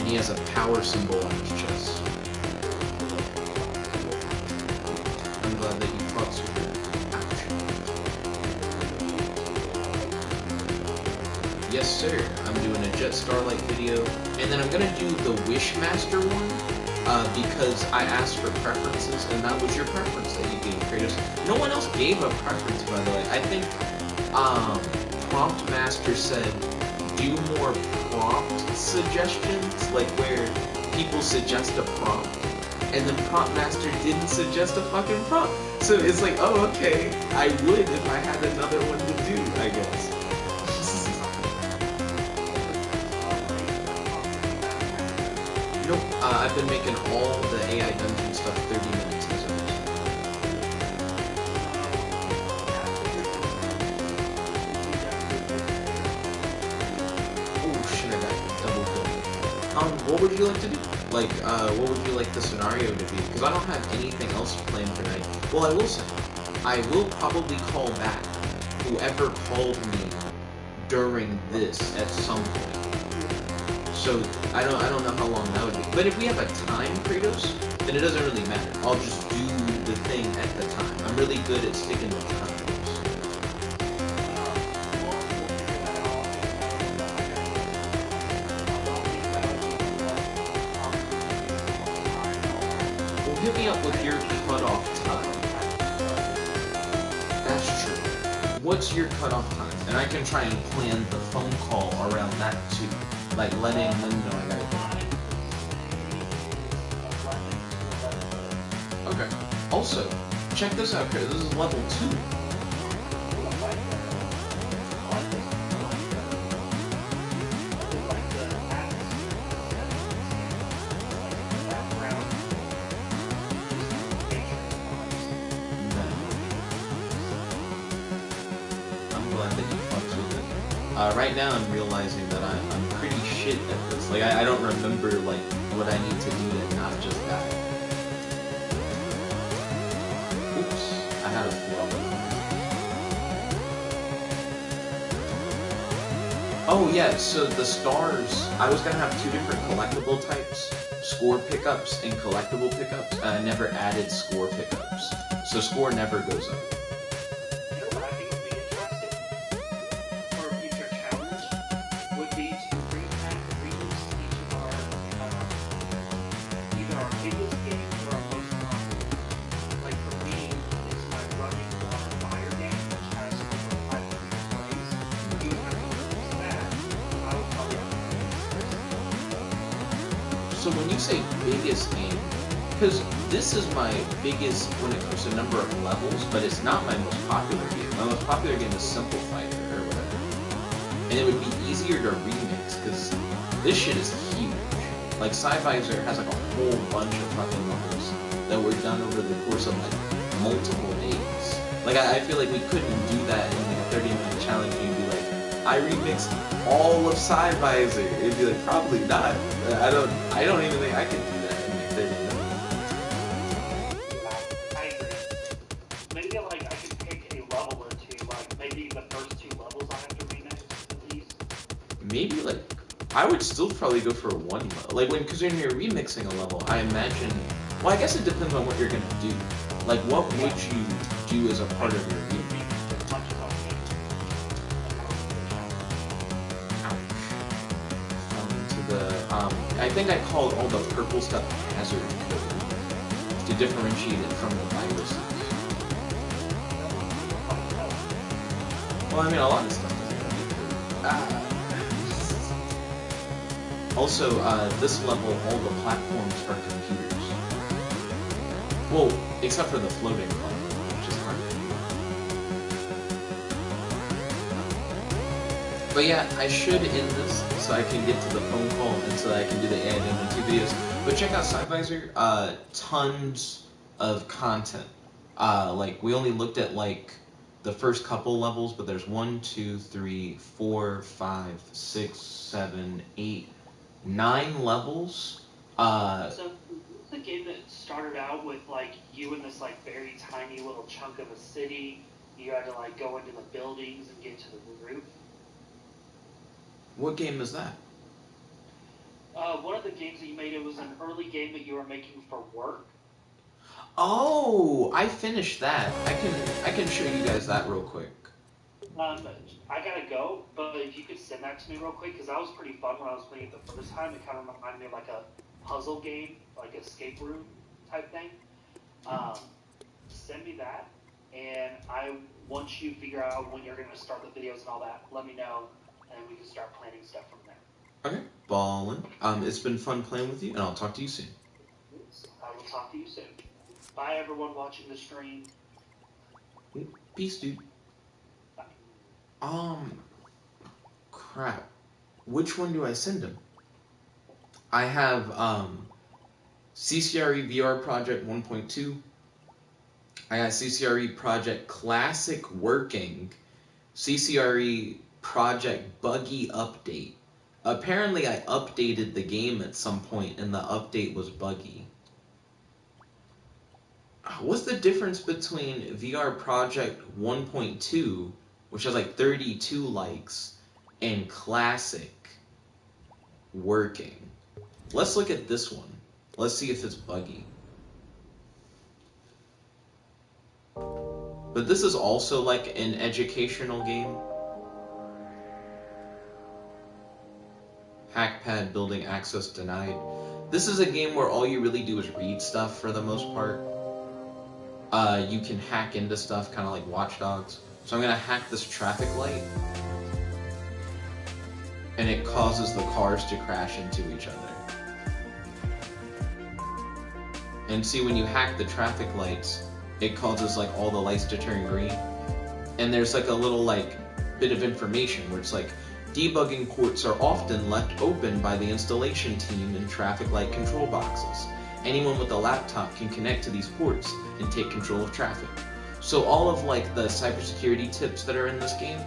[SPEAKER 1] he has a power symbol on his chest. I'm glad that you fought super. Ouch. Yes, sir. I'm doing a Jet Starlight video, and then I'm gonna do the Wishmaster one, because I asked for preferences, and that was your preference that you gave, Kratos. No one else gave a preference, by the way. I think, Prompt Master said, do more prompt suggestions, like where people suggest a prompt, and then Prompt Master didn't suggest a fucking prompt. So it's like, oh, okay, I would if I had another one to do, I guess. Nope, I've been making all the AI dungeon stuff 30 minutes. What would you like to do? Like, what would you like the scenario to be? Because I don't have anything else planned for tonight. Well, I will say, I will probably call back whoever called me during this at some point. So, I don't know how long that would be. But if we have a time, Kratos, then it doesn't really matter. I'll just do the thing at the time. I'm really good at sticking to time. Hit me up with your cutoff time. That's true. What's your cutoff time? And I can try and plan the phone call around that too. Like letting them know I gotta go. Okay. Also, check this out, Chris. This is level 2. Right now I'm realizing that I'm pretty shit at this. Like, I don't remember, like, what I need to do to not just die. Oops, I had a flow. Oh yeah, so the stars, I was gonna have 2 different collectible types, score pickups and collectible pickups, and I never added score pickups. So score never goes up. So when you say biggest game, because this is my biggest when it comes to number of levels, but it's not my most popular game. My most popular game is Simple Fighter or whatever. And it would be easier to remix because this shit is huge. Like Sci-Visor has like a whole bunch of fucking levels that were done over the course of like multiple days. Like I feel like we couldn't do that in like a 30-minute challenge. You'd be like, I remixed all of Sci-Visor. It'd be like, probably not. I don't even think I could do that in like 30 minutes.
[SPEAKER 2] I agree. Maybe like I could pick a level or two, like maybe the first 2 levels I have to remix at least.
[SPEAKER 1] Maybe like, I would still probably go for 1 level. Like because when you're remixing a level, I imagine, well I guess it depends on what you're gonna do. Like what would you do as a part of your remix? I think I called all the purple stuff hazard code to differentiate it from the viruses. Well, I mean, a lot of stuff is Also, this level, all the platforms are computers. Well, except for the floating platform, which is hard. But yeah, I should end this so I can get to the phone call and so that I can do the AI Demo 2 videos. But check out Sci-Visor, tons of content. Like, we only looked at, like, the first couple levels, but there's 1, 2, 3, 4, 5, 6, 7, 8, 9 levels.
[SPEAKER 2] So, it's a game that started out with, like, you in this, like, very tiny little chunk of a city. You had to, like, go into the buildings and get to the roof.
[SPEAKER 1] What game is that?
[SPEAKER 2] One of the games that you made, it was an early game that you were making for work.
[SPEAKER 1] Oh, I finished that. I can show you guys that real quick.
[SPEAKER 2] I gotta go, but if you could send that to me real quick, because that was pretty fun when I was playing it the first time. It kind of reminded me of like a puzzle game, like escape room type thing. Um, Send me that, and once you figure out when you're going to start the videos and all that, let me know, and we can start planning stuff from there.
[SPEAKER 1] Okay, ballin'. It's been fun playing with you, and I'll talk to you soon.
[SPEAKER 2] I will talk to you soon. Bye, everyone watching the stream.
[SPEAKER 1] Peace, dude.
[SPEAKER 2] Bye.
[SPEAKER 1] Crap. Which one do I send him? I have, CCRE VR Project 1.2. I got CCRE Project Classic working. CCRE Project Buggy Update. Apparently I updated the game at some point and the update was buggy. What's the difference between VR Project 1.2, which has like 32 likes, and Classic working? Let's look at this one. Let's see if it's buggy. But this is also like an educational game. Hackpad building access denied. This is a game where all you really do is read stuff for the most part. You can hack into stuff, kind of like Watch Dogs. So I'm gonna hack this traffic light, and it causes the cars to crash into each other. And see, when you hack the traffic lights, it causes like all the lights to turn green. And there's like a little like bit of information where it's like, debugging ports are often left open by the installation team in traffic light control boxes. Anyone with a laptop can connect to these ports and take control of traffic. So all of like the cybersecurity tips that are in this game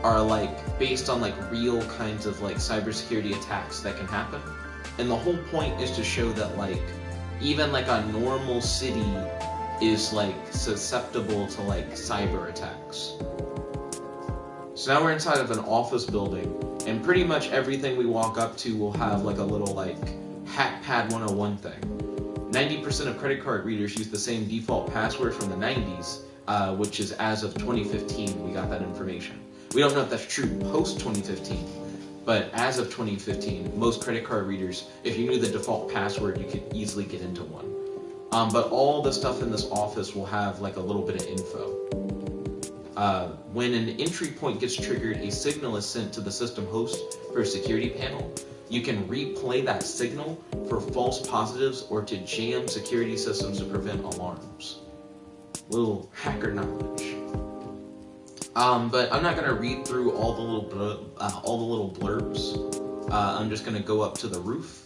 [SPEAKER 1] are like based on like real kinds of like cybersecurity attacks that can happen. And the whole point is to show that like even like a normal city is like susceptible to like cyber attacks. So now we're inside of an office building, and pretty much everything we walk up to will have like a little like Hackpad 101 thing. 90% of credit card readers use the same default password from the 90s, which is as of 2015 we got that information. We don't know if that's true post 2015, but as of 2015, most credit card readers, if you knew the default password, you could easily get into one. But all the stuff in this office will have like a little bit of info. When an entry point gets triggered, a signal is sent to the system host for a security panel. You can replay that signal for false positives or to jam security systems to prevent alarms. Little hacker knowledge. But I'm not gonna read through all the little blurbs. I'm just gonna go up to the roof.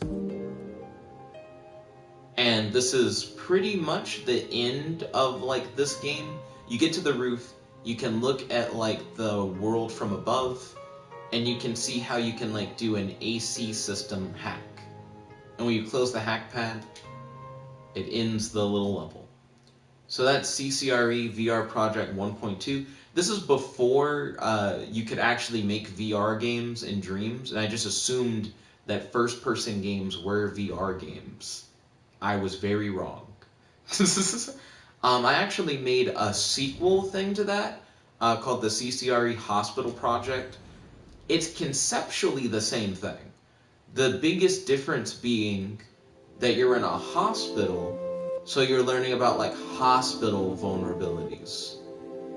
[SPEAKER 1] And this is pretty much the end of like this game. You get to the roof, you can look at like the world from above, and you can see how you can like do an AC system hack. And when you close the hack pad, it ends the little level. So that's CCRE VR Project 1.2. This is before you could actually make VR games in Dreams, and I just assumed that first-person games were VR games. I was very wrong. I actually made a sequel thing to that called the CCRE Hospital Project. It's conceptually the same thing. The biggest difference being that you're in a hospital, so you're learning about like hospital vulnerabilities.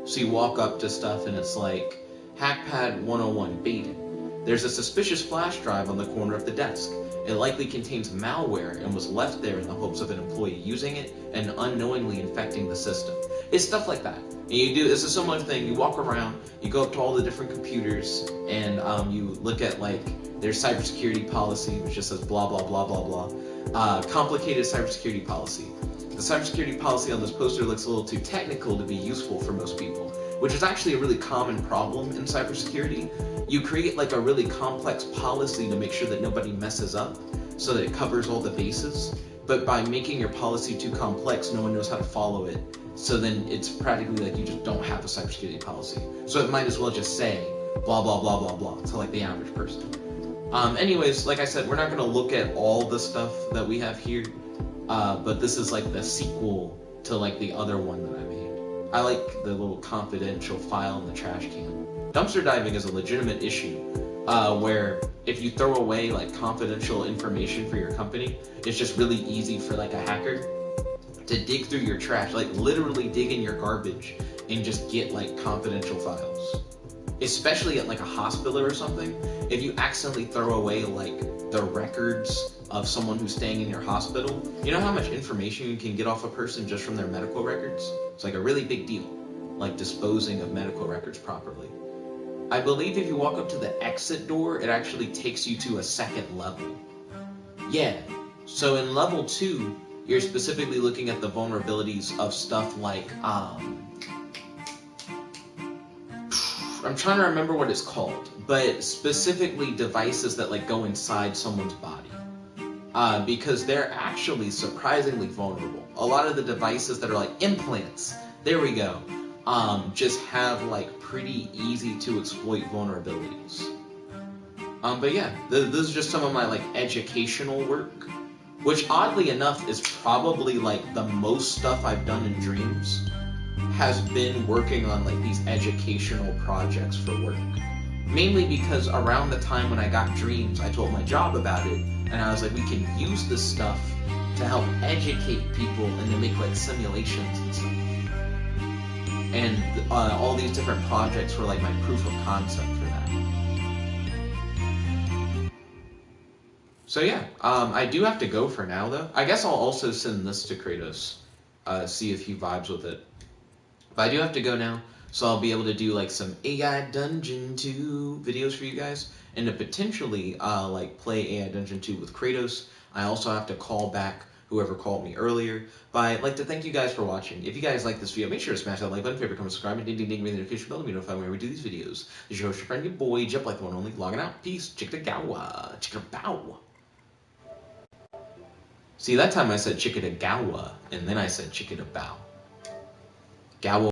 [SPEAKER 1] So you walk up to stuff and it's like, Hackpad 101 baited. There's a suspicious flash drive on the corner of the desk. It likely contains malware and was left there in the hopes of an employee using it and unknowingly infecting the system. It's stuff like that. And it's a similar thing. You walk around, you go up to all the different computers, and you look at like their cybersecurity policy, which just says blah, blah, blah, blah, blah. Complicated cybersecurity policy. The cybersecurity policy on this poster looks a little too technical to be useful for most people, which is actually a really common problem in cybersecurity. You create like a really complex policy to make sure that nobody messes up, so that it covers all the bases. But by making your policy too complex, no one knows how to follow it. So then it's practically like you just don't have a cybersecurity policy. So it might as well just say blah, blah, blah, blah, blah to like the average person. Anyways, like I said, we're not going to look at all the stuff that we have here, but this is like the sequel to like the other one that I made. I like the little confidential file in the trash can. Dumpster diving is a legitimate issue, where if you throw away like confidential information for your company, it's just really easy for like a hacker to dig through your trash, like literally dig in your garbage and just get like confidential files. Especially at like a hospital or something, if you accidentally throw away like the records of someone who's staying in your hospital, you know how much information you can get off a person just from their medical records? It's like a really big deal, like disposing of medical records properly. I believe if you walk up to the exit door, it actually takes you to a second level. Yeah, so in level 2, you're specifically looking at the vulnerabilities of stuff like, I'm trying to remember what it's called, but specifically devices that like go inside someone's body. Because they're actually surprisingly vulnerable. A lot of the devices that are like implants, there we go, just have like pretty easy to exploit vulnerabilities. But yeah, this is just some of my like educational work, which oddly enough is probably like the most stuff I've done in Dreams has been working on like these educational projects for work. Mainly because around the time when I got Dreams, I told my job about it, and I was like, we can use this stuff to help educate people and to make like simulations and stuff. And all these different projects were like my proof of concept for that. So yeah, I do have to go for now though. I guess I'll also send this to Kratos, see if he vibes with it. But I do have to go now, so I'll be able to do like some AI Dungeon 2 videos for you guys, and to potentially like play AI Dungeon 2 with Kratos. I also have to call back whoever called me earlier. But I'd like to thank you guys for watching. If you guys like this video, make sure to smash that like button, favorite, comment, subscribe, and ding ding ding, ring the notification bell to be notified whenever we do these videos. This is your host, your friend, your boy, Jep, like the one only, logging out. Peace, chickadagawa, chickadabow. See, that time I said chickadagawa, and then I said chickadabow. Gawa.